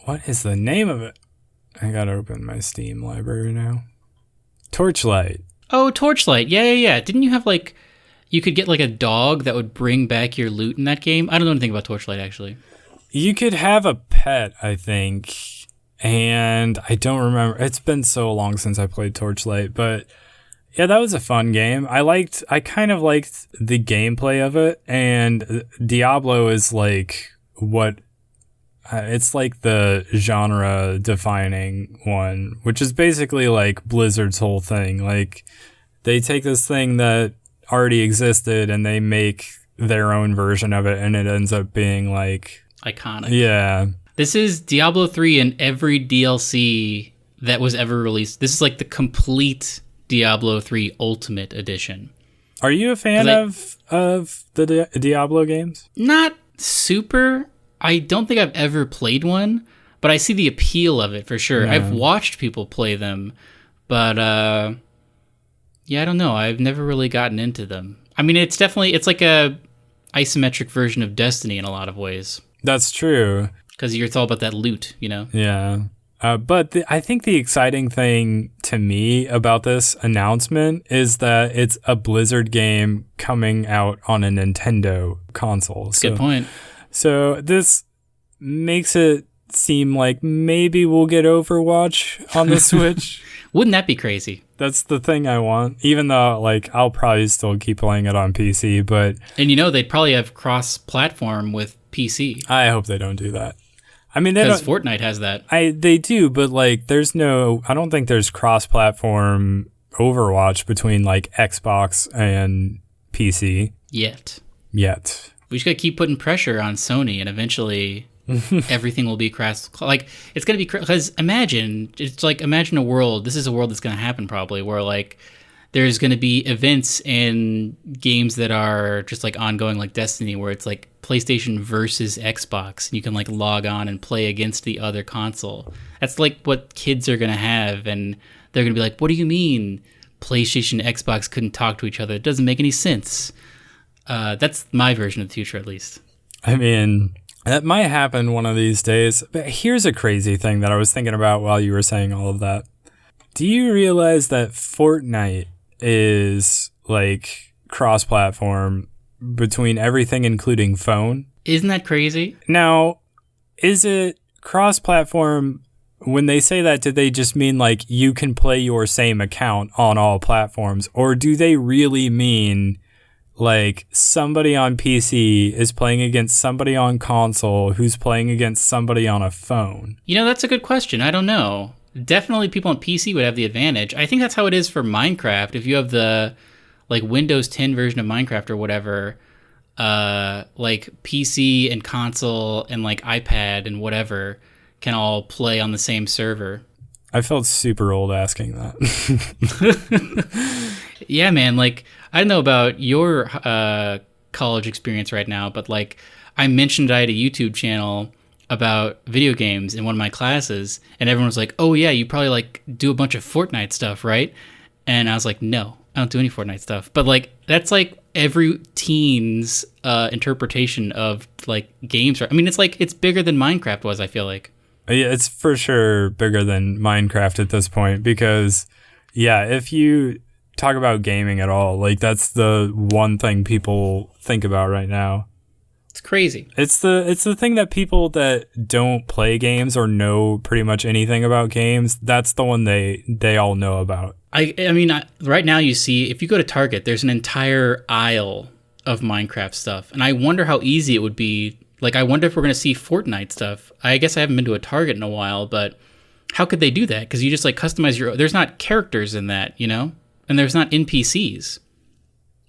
what is the name of it? I gotta open my Steam library now. Torchlight. Oh, Torchlight. Yeah. Didn't you have like you could get like a dog that would bring back your loot in that game? I don't know anything about Torchlight actually. You could have a pet, I think, and I don't remember. It's been so long since I played Torchlight, but yeah, that was a fun game. I kind of liked the gameplay of it, and Diablo is like it's like the genre defining one, which is basically like Blizzard's whole thing. Like, they take this thing that already existed and they make their own version of it, and it ends up being like iconic. Yeah. This is Diablo 3 and every DLC that was ever released. This is like the complete Diablo 3 Ultimate Edition. Are you a fan of the Diablo games? Not super. I don't think I've ever played one, but I see the appeal of it for sure. Yeah. I've watched people play them, but yeah, I don't know. I've never really gotten into them. I mean, it's like a isometric version of Destiny in a lot of ways. That's true. Because it's all about that loot, you know? Yeah. But I think the exciting thing to me about this announcement is that it's a Blizzard game coming out on a Nintendo console. Good point. So this makes it seem like maybe we'll get Overwatch on the Switch. Wouldn't that be crazy? That's the thing I want, even though like I'll probably still keep playing it on PC, but... And you know, they'd probably have cross-platform with PC. I hope they don't do that. I mean, because Fortnite has that. They do, but like I don't think there's cross-platform Overwatch between like Xbox and PC. Yet. We just gotta keep putting pressure on Sony, and eventually everything will be cross. Like, it's gonna be because imagine a world. This is a world that's gonna happen probably, where like there's gonna be events in games that are just like ongoing, like Destiny, where it's like PlayStation versus Xbox, and you can like log on and play against the other console. That's like what kids are gonna have, and they're gonna be like, "What do you mean PlayStation and Xbox couldn't talk to each other? It doesn't make any sense." That's my version of the future, at least. I mean, that might happen one of these days. But here's a crazy thing that I was thinking about while you were saying all of that. Do you realize that Fortnite is like cross-platform between everything, including phone? Isn't that crazy? Now, is it cross-platform? When they say that, do they just mean like you can play your same account on all platforms? Or do they really mean like somebody on PC is playing against somebody on console who's playing against somebody on a phone? You know, that's a good question. I don't know. Definitely people on PC would have the advantage. I think that's how it is for Minecraft. If you have the like Windows 10 version of Minecraft or whatever, like PC and console and like iPad and whatever can all play on the same server. I felt super old asking that. Yeah, man. Like, I don't know about your college experience right now, but like I mentioned I had a YouTube channel about video games in one of my classes, and everyone was like, "Oh yeah, you probably like do a bunch of Fortnite stuff, right?" And I was like, "No, I don't do any Fortnite stuff." But like that's like every teen's interpretation of like games. I mean, it's bigger than Minecraft was, I feel like. Yeah, it's for sure bigger than Minecraft at this point because, yeah, if you talk about gaming at all, like that's the one thing people think about right now. It's crazy. It's the thing that people that don't play games or know pretty much anything about games, that's the one they all know about. I mean, right now you see, if you go to Target, there's an entire aisle of Minecraft stuff. And I wonder how easy it would be. Like, I wonder if we're going to see Fortnite stuff. I guess I haven't been to a Target in a while, but how could they do that? Because you just, like, customize there's not characters in that, you know? And there's not NPCs.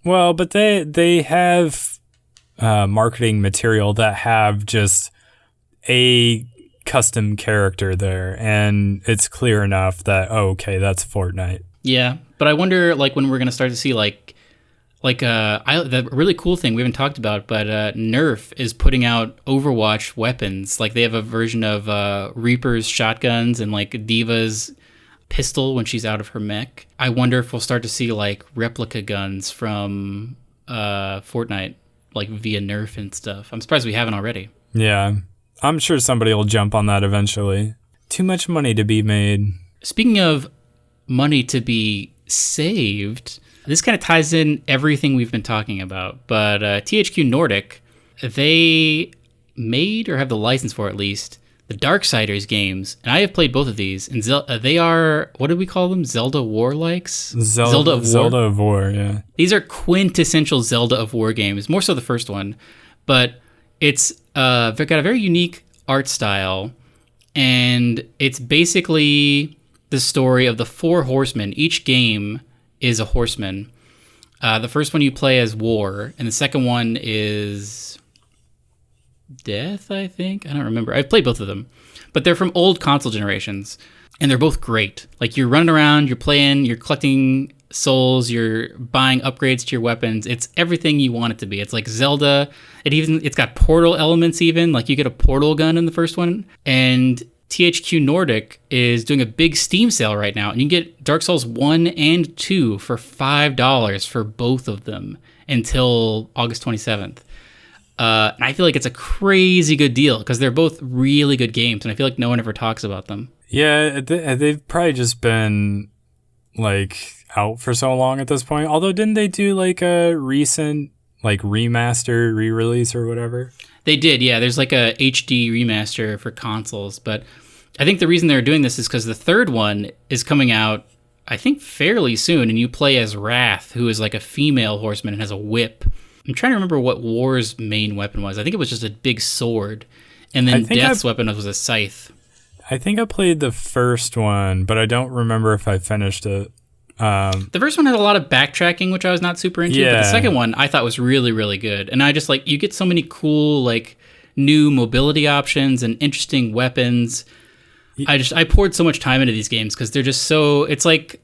Well, but they have marketing material that have just a custom character there, and it's clear enough that, oh, okay, that's Fortnite. Yeah, but I wonder, like, when we're going to start to see, the really cool thing we haven't talked about, but Nerf is putting out Overwatch weapons. Like, they have a version of Reaper's shotguns and, like, Diva's pistol when she's out of her mech. I wonder if we'll start to see, like, replica guns from Fortnite, like, via Nerf and stuff. I'm surprised we haven't already. Yeah, I'm sure somebody will jump on that eventually. Too much money to be made. Speaking of money to be saved, this kind of ties in everything we've been talking about, but THQ Nordic, they made, or have the license for at least, the Darksiders games, and I have played both of these, and they are, what do we call them? Zelda War-likes? Zelda of War? Zelda of War, yeah. These are quintessential Zelda of War games, more so the first one, but it's they've got a very unique art style, and it's basically the story of the four horsemen. Each game is a horseman. The first one you play as War, and the second one is Death, I think. I don't remember. I've played both of them, but they're from old console generations, and they're both great. Like, you're running around, you're playing, you're collecting souls, you're buying upgrades to your weapons. It's everything you want it to be. It's like Zelda. It's got portal elements even. Like, you get a portal gun in the first one, and THQ Nordic is doing a big Steam sale right now, and you can get Dark Souls 1 and 2 for $5 for both of them until August 27th. And I feel like it's a crazy good deal because they're both really good games, and I feel like no one ever talks about them. Yeah, they've probably just been, like, out for so long at this point. Although, didn't they do, like, a recent, like, remaster, re-release or whatever? They did, yeah. There's like a HD remaster for consoles, but I think the reason they're doing this is because the third one is coming out, I think, fairly soon, and you play as Wrath, who is like a female horseman and has a whip. I'm trying to remember what War's main weapon was. I think it was just a big sword, and then Death's weapon was a scythe. I think I played the first one, but I don't remember if I finished it. The first one had a lot of backtracking, which I was not super into, but the second one I thought was really, really good. And I just, like, you get so many cool, like, new mobility options and interesting weapons. I poured so much time into these games because they're just so, it's like,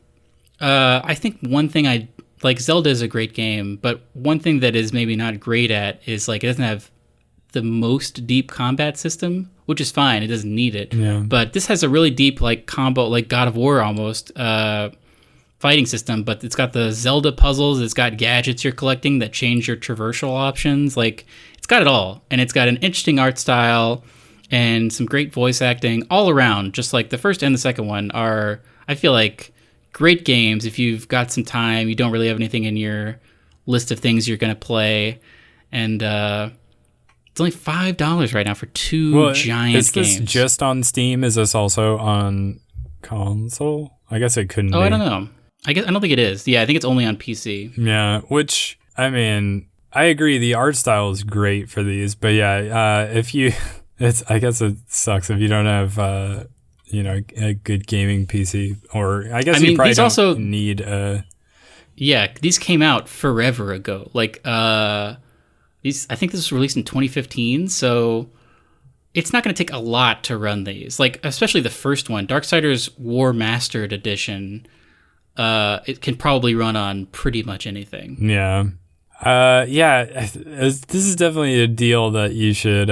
I think one thing like, Zelda is a great game, but one thing that is maybe not great at is, like, it doesn't have the most deep combat system, which is fine. It doesn't need it. Yeah. But this has a really deep, like, combo, like God of War almost, fighting system, but it's got the Zelda puzzles, it's got gadgets you're collecting that change your traversal options. Like, it's got it all, and it's got an interesting art style and some great voice acting all around. Just like the first and the second one are, I feel like, great games if you've got some time, you don't really have anything in your list of things you're going to play, and it's only $5 right now for two giant games. Is this just on Steam? Is this also on console? I guess it couldn't be. I don't know. I don't think it is. Yeah, I think it's only on PC. Yeah, which, I mean, I agree. The art style is great for these, but yeah, I guess it sucks if you don't have, a good gaming PC, or I guess you probably don't also need a. Yeah, these came out forever ago. Like, I think this was released in 2015, so it's not going to take a lot to run these. Like, especially the first one, Darksiders War Mastered Edition. It can probably run on pretty much anything. Yeah. This is definitely a deal that you should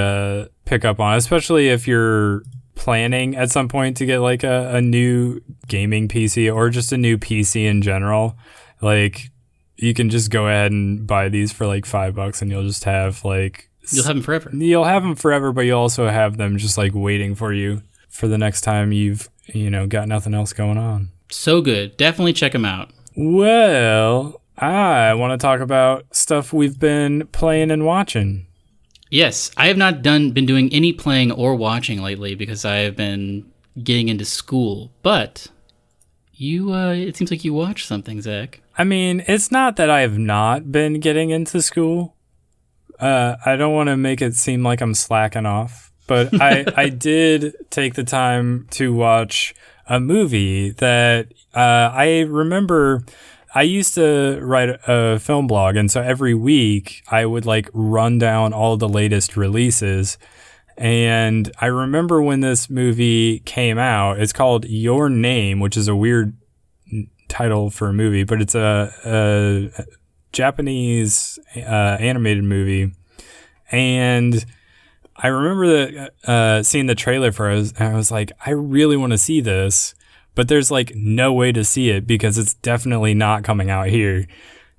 pick up on, especially if you're planning at some point to get, like, a new gaming PC or just a new PC in general. Like, you can just go ahead and buy these for, like, $5 and you'll just have, like... You'll have them forever. You'll have them forever, but you'll also have them just, like, waiting for you for the next time you've, got nothing else going on. So good. Definitely check them out. Well, I want to talk about stuff we've been playing and watching. Yes, I have not been doing any playing or watching lately because I have been getting into school. But it seems like you watch something, Zach. I mean, it's not that I have not been getting into school. I don't want to make it seem like I'm slacking off, but I did take the time to watch a movie that I remember. I used to write a film blog, and so every week I would like run down all the latest releases. And I remember when this movie came out. It's called Your Name, which is a weird title for a movie, but it's a Japanese animated movie. And I remember seeing the trailer for it, and I was like, I really want to see this. But there's like no way to see it because it's definitely not coming out here.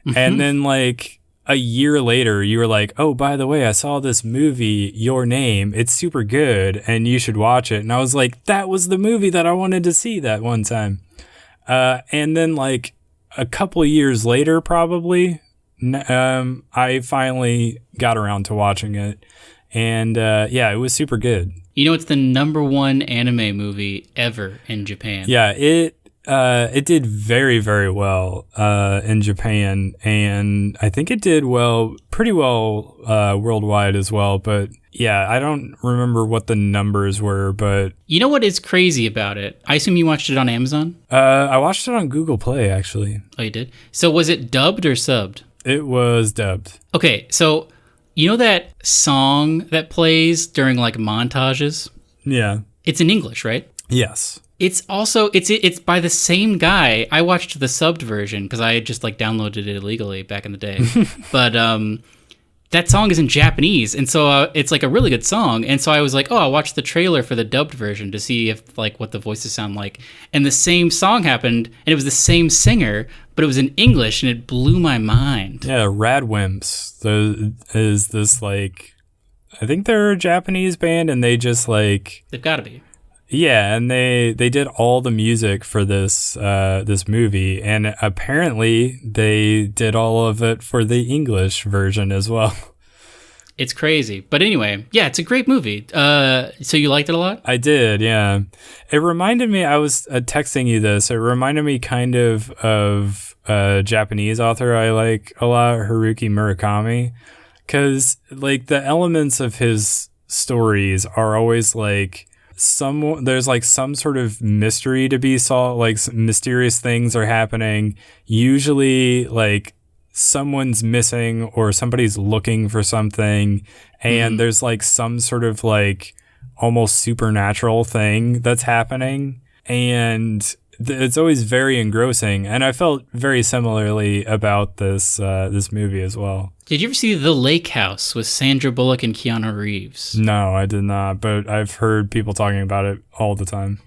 Mm-hmm. And then like a year later, you were like, oh, by the way, I saw this movie, Your Name. It's super good and you should watch it. And I was like, that was the movie that I wanted to see that one time. And then like a couple of years later, probably, I finally got around to watching it. And yeah, it was super good. You know, it's the #1 anime movie ever in Japan. Yeah, it did very, very well in Japan, and I think it did pretty well worldwide as well. But yeah, I don't remember what the numbers were, but you know what is crazy about it? I assume you watched it on Amazon? I watched it on Google Play, actually. Oh, you did? So was it dubbed or subbed? It was dubbed. Okay, so you know that song that plays during like montages? Yeah. It's in English, right? Yes. It's also it's by the same guy. I watched the subbed version because I had just like downloaded it illegally back in the day. But that song is in Japanese, and so it's like a really good song. And so I was like, oh, I'll watch the trailer for the dubbed version to see if like what the voices sound like. And the same song happened, and it was the same singer, but it was in English, and it blew my mind. Yeah, Radwimps is this like, I think they're a Japanese band, and they just like they've got to be. Yeah, and they did all the music for this movie, and apparently they did all of it for the English version as well. It's crazy. But anyway, yeah, it's a great movie. So you liked it a lot? I did, yeah. It reminded me, I was texting you this, it reminded me kind of a Japanese author I like a lot, Haruki Murakami, because like the elements of his stories are always like, there's like some sort of mystery to be solved, like some mysterious things are happening. Usually like someone's missing or somebody's looking for something, and there's like some sort of like almost supernatural thing that's happening, and it's always very engrossing. And I felt very similarly about this movie as well. Did you ever see The Lake House with Sandra Bullock and Keanu Reeves? No, I did not, but I've heard people talking about it all the time.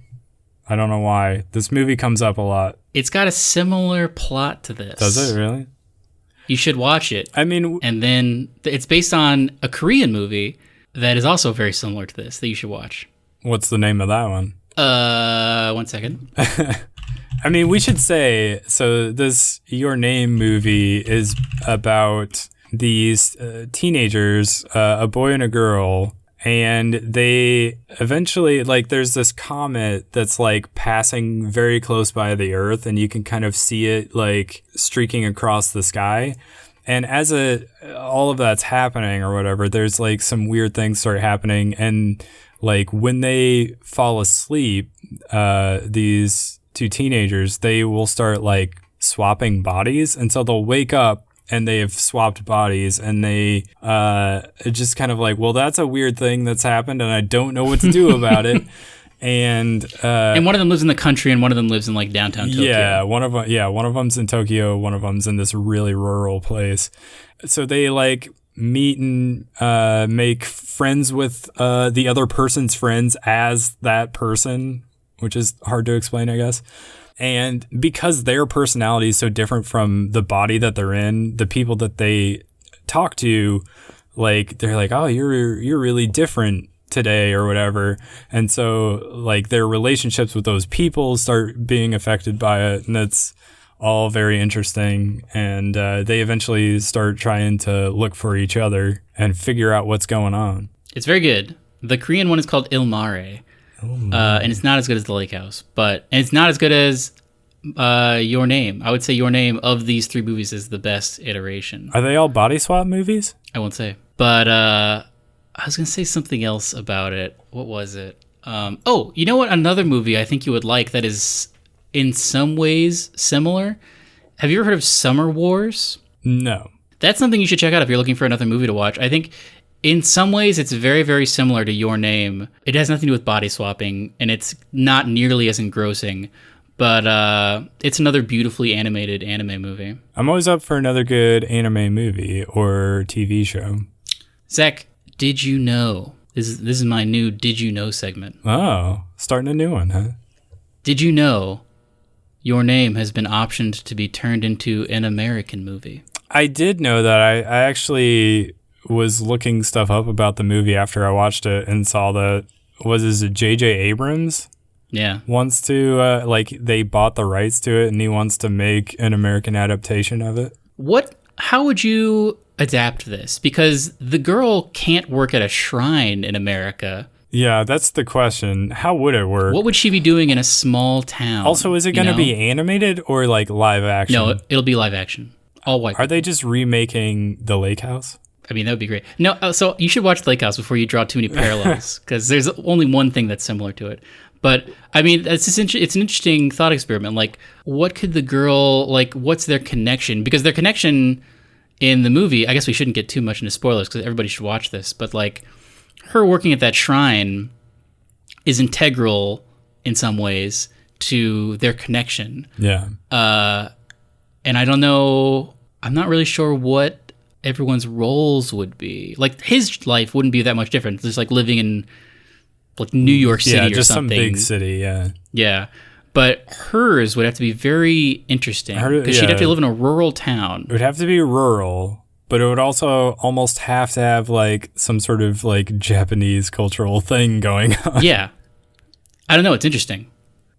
I don't know why. This movie comes up a lot. It's got a similar plot to this. Does it really? You should watch it. I mean... And then it's based on a Korean movie that is also very similar to this that you should watch. What's the name of that one? 1 second. I mean, we should say, so this Your Name movie is about these teenagers, a boy and a girl, and they eventually, like, there's this comet that's like passing very close by the Earth, and you can kind of see it like streaking across the sky. And as all of that's happening or whatever, there's like some weird things start happening, and like when they fall asleep, these two teenagers, they will start like swapping bodies, and so they'll wake up and they have swapped bodies, and they just kind of like, well, that's a weird thing that's happened, and I don't know what to do about it. And one of them lives in the country, and one of them lives in like downtown Tokyo. Yeah, one of them's in Tokyo, one of them's in this really rural place. So they like meet and make friends with the other person's friends as that person, which is hard to explain, I guess. And because their personality is so different from the body that they're in, the people that they talk to, like, they're like, oh, you're really different today or whatever. And so like their relationships with those people start being affected by it. And it's all very interesting, and they eventually start trying to look for each other and figure out what's going on. It's very good. The Korean one is called Il Mare, and it's not as good as The Lake House, and it's not as good as Your Name. I would say Your Name of these three movies is the best iteration. Are they all body swap movies? I won't say. But I was going to say something else about it. What was it? You know what? Another movie I think you would like that is in some ways similar. Have you ever heard of Summer Wars? No. That's something you should check out if you're looking for another movie to watch. I think in some ways it's very, very similar to Your Name. It has nothing to do with body swapping, and it's not nearly as engrossing, but it's another beautifully animated anime movie. I'm always up for another good anime movie or TV show. Zach, did you know? This is my new Did You Know segment. Oh, starting a new one, huh? Did you know Your Name has been optioned to be turned into an American movie? I did know that. I actually was looking stuff up about the movie after I watched it and saw that, is it J.J. Abrams? Yeah. Wants to, they bought the rights to it and he wants to make an American adaptation of it. How would you adapt this? Because the girl can't work at a shrine in America. Yeah, that's the question. How would it work? What would she be doing in a small town? Also, is it going to be animated or like live action? No, it'll be live action. All white. Are they just remaking The Lake House? I mean, that would be great. No, so you should watch Lake House before you draw too many parallels, because there's only one thing that's similar to it. But I mean, it's an interesting thought experiment. Like, what could the girl, like, what's their connection? Because their connection in the movie, I guess we shouldn't get too much into spoilers because everybody should watch this, but like, her working at that shrine is integral in some ways to their connection. Yeah. And I don't know, I'm not really sure what everyone's roles would be. Like, his life wouldn't be that much different. Just like living in like New York City or something. Yeah, just some big city, yeah. Yeah. But hers would have to be very interesting because she'd have to live in a rural town. It would have to be rural, but it would also almost have to have like some sort of like Japanese cultural thing going on. Yeah. I don't know. It's interesting.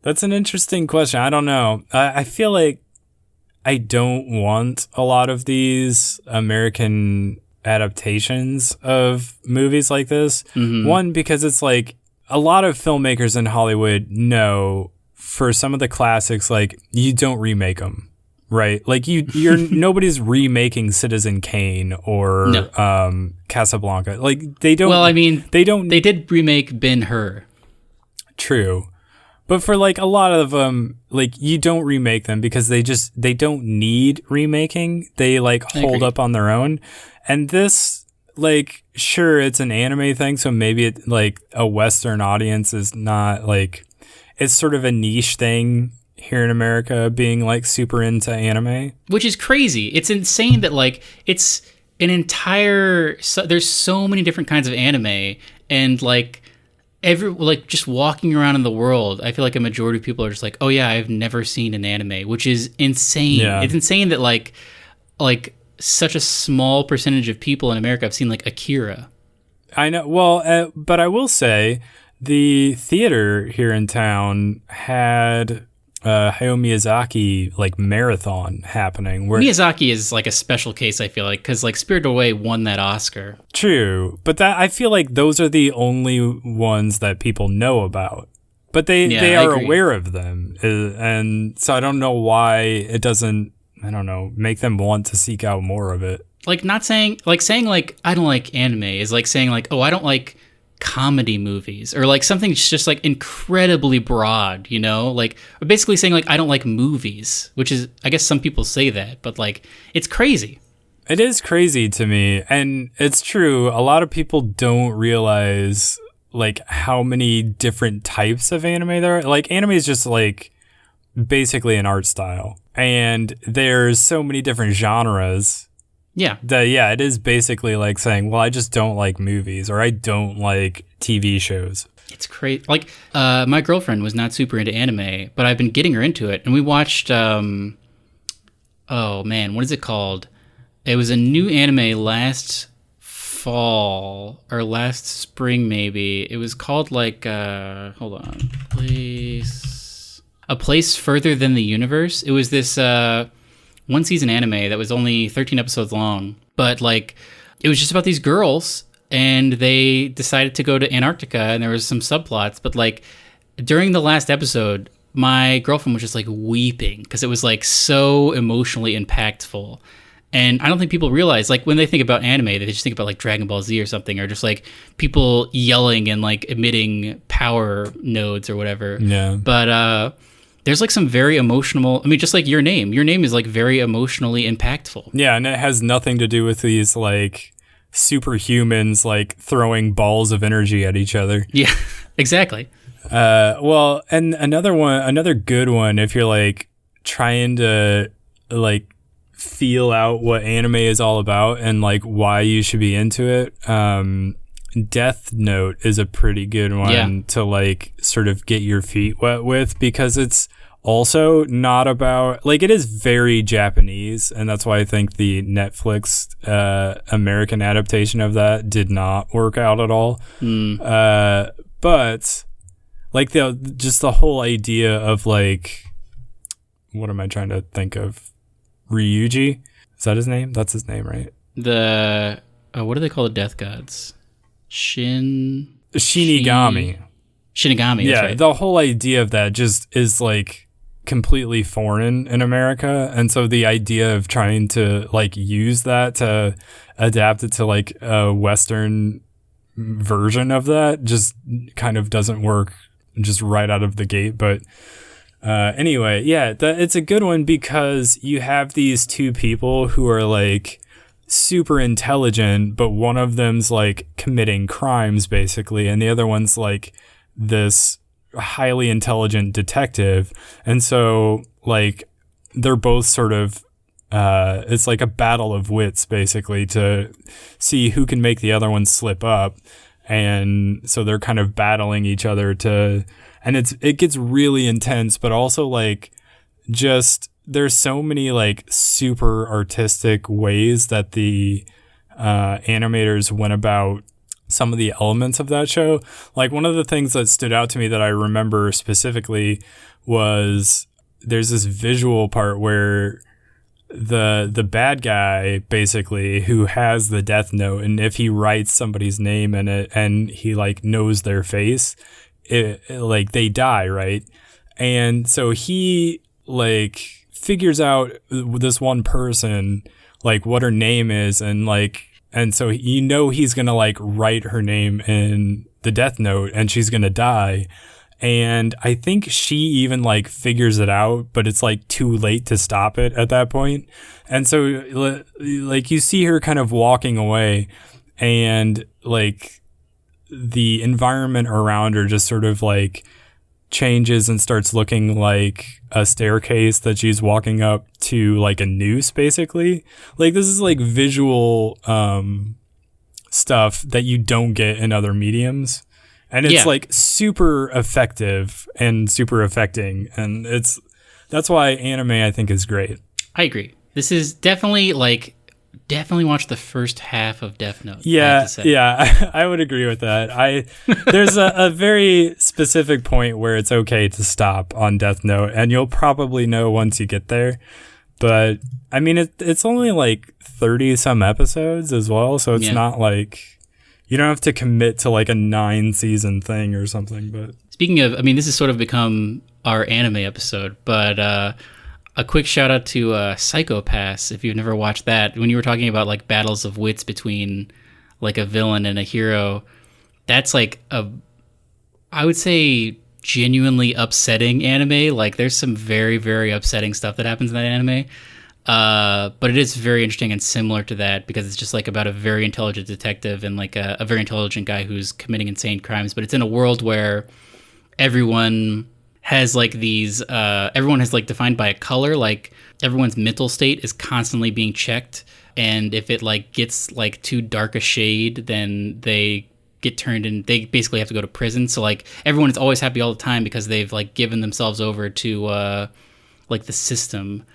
That's an interesting question. I don't know. I feel like I don't want a lot of these American adaptations of movies like this. Mm-hmm. One, because it's like a lot of filmmakers in Hollywood know for some of the classics, like, you don't remake them, right? Like, you're nobody's remaking Citizen Kane or Casablanca. Like, they don't. Well, I mean, they don't. They did remake Ben-Hur. True. But for like a lot of them, like, you don't remake them because they don't need remaking. They like hold up on their own. And this, like, sure, it's an anime thing, so maybe it like a Western audience is not like, it's sort of a niche thing here in America being like super into anime. Which is crazy. It's insane that like it's an entire, there's so many different kinds of anime, and like just walking around in the world, I feel like a majority of people are just like, oh yeah, I've never seen an anime, which is insane. Yeah. It's insane that like such a small percentage of people in America have seen like Akira. I know. Well, but I will say the theater here in town had Hayao Miyazaki like marathon happening. Where Miyazaki is like a special case, I feel like, because like Spirited Away won that Oscar. True, but that I feel like those are the only ones that people know about. But they are aware of them, and so I don't know why it doesn't, I don't know, make them want to seek out more of it. Like saying I don't like anime is like saying like, oh, I don't like comedy movies, or like something just like incredibly broad, you know, like basically saying like I don't like movies, which is, I guess some people say that, but like it's crazy. It is crazy to me, and it's true. A lot of people don't realize like how many different types of anime there are. Like, anime is just like basically an art style, and there's so many different genres. Yeah. It is basically like saying, well, I just don't like movies, or I don't like TV shows. It's crazy. Like, my girlfriend was not super into anime, but I've been getting her into it. And we watched, oh man, what is it called? It was a new anime last fall, or last spring maybe. It was called like, hold on, please. A Place Further Than the Universe. It was this one season anime that was only 13 episodes long, but like it was just about these girls, and they decided to go to Antarctica, and there was some subplots, but like during the last episode, my girlfriend was just like weeping because it was like so emotionally impactful. And I don't think people realize, like, when they think about anime, they just think about like Dragon Ball Z or something, or just like people yelling and like emitting power nodes or whatever. Yeah. But there's like some very emotional, I mean, just like your name is like very emotionally impactful. Yeah, and it has nothing to do with these like superhumans like throwing balls of energy at each other. Yeah, exactly. Well, and another good one, if you're like trying to like feel out what anime is all about and like why you should be into it. Death Note is a pretty good one to like sort of get your feet wet with, because it's also not about, like, it is very Japanese, and that's why I think the Netflix American adaptation of that did not work out at all. But like the whole idea of like, what am I trying to think of? Ryuji? Is that his name? That's his name, right? The what do they call the death gods? Shinigami. Shinigami. Yeah, that's right. The whole idea of that just is like completely foreign in America, and so the idea of trying to like use that to adapt it to like a Western version of that just kind of doesn't work just right out of the gate. But anyway, yeah, it's a good one because you have these two people who are like super intelligent, but one of them's like committing crimes basically, and the other one's like this highly intelligent detective. And so like they're both sort of it's like a battle of wits basically to see who can make the other one slip up. And so they're kind of battling each other and it gets really intense, but also like just there's so many like super artistic ways that the animators went about some of the elements of that show. Like one of the things that stood out to me that I remember specifically was there's this visual part where the bad guy basically who has the death note, and if he writes somebody's name in it and he like knows their face, it like they die, right? And so he like figures out this one person like what her name is, and so he's gonna like write her name in the death note and she's gonna die. And I think she even like figures it out, but it's like too late to stop it at that point. And so like you see her kind of walking away, and like the environment around her just sort of like changes and starts looking like a staircase that she's walking up to, like a noose basically. Like this is like visual stuff that you don't get in other mediums. And it's like super effective and super affecting, and that's why anime I think is great. I agree. This is definitely watch the first half of Death Note. Yeah, I would agree with that. There's a very specific point where it's okay to stop on Death Note, and you'll probably know once you get there. But I mean, it's only like 30 some episodes as well, so it's not like you don't have to commit to like a 9-season thing or something. But speaking of, I mean, this has sort of become our anime episode, but a quick shout out to Psycho Pass, if you've never watched that. When you were talking about like battles of wits between like a villain and a hero, that's like I would say genuinely upsetting anime. Like there's some very, very upsetting stuff that happens in that anime. But it is very interesting and similar to that because it's just like about a very intelligent detective and like a very intelligent guy who's committing insane crimes. But it's in a world where everyone has like everyone has like defined by a color. Like everyone's mental state is constantly being checked. And if it like gets like too dark a shade, then they get turned in. They basically have to go to prison. So like everyone is always happy all the time because they've like given themselves over to like the system.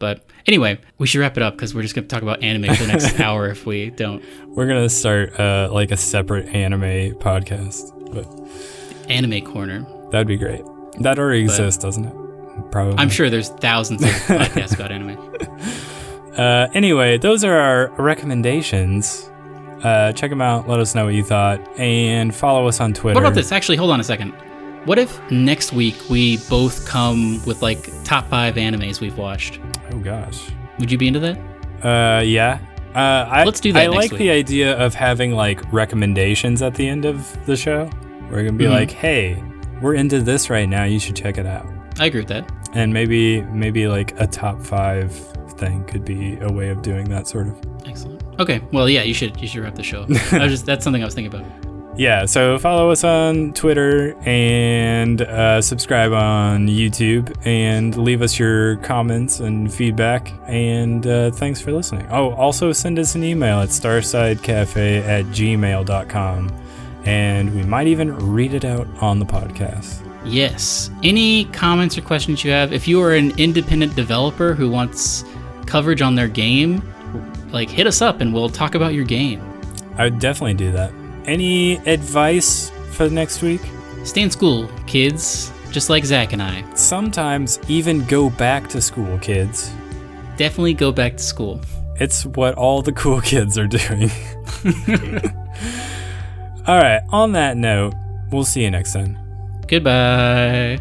But anyway, we should wrap it up because we're just going to talk about anime for the next hour if we don't. We're going to start like a separate anime podcast. But Anime Corner. That'd be great. That already exists, doesn't it? probably. I'm sure there's thousands of podcasts about anime. Anyway, those are our recommendations. Check them out. Let us know what you thought. And follow us on Twitter. What about this? Actually, hold on a second. What if next week we both come with like top 5 animes we've watched? Oh, gosh. Would you be into that? Yeah. Let's do that I next like week. the idea of having like recommendations at the end of the show. We're going to be like, hey, we're into this right now. You should check it out. I agree with that. And maybe like a top 5 thing could be a way of doing that sort of. Excellent. Okay. Well, yeah, you should wrap the show. That's something I was thinking about. Yeah, so follow us on Twitter and subscribe on YouTube and leave us your comments and feedback. And thanks for listening. Oh, also send us an email at starsidecafe@gmail.com. And we might even read it out on the podcast. Yes. Any comments or questions you have, if you are an independent developer who wants coverage on their game, like hit us up and we'll talk about your game. I would definitely do that. Any advice for next week? Stay in school, kids, just like Zach and I. Sometimes even go back to school, kids. Definitely go back to school. It's what all the cool kids are doing. All right, on that note, we'll see you next time. Goodbye.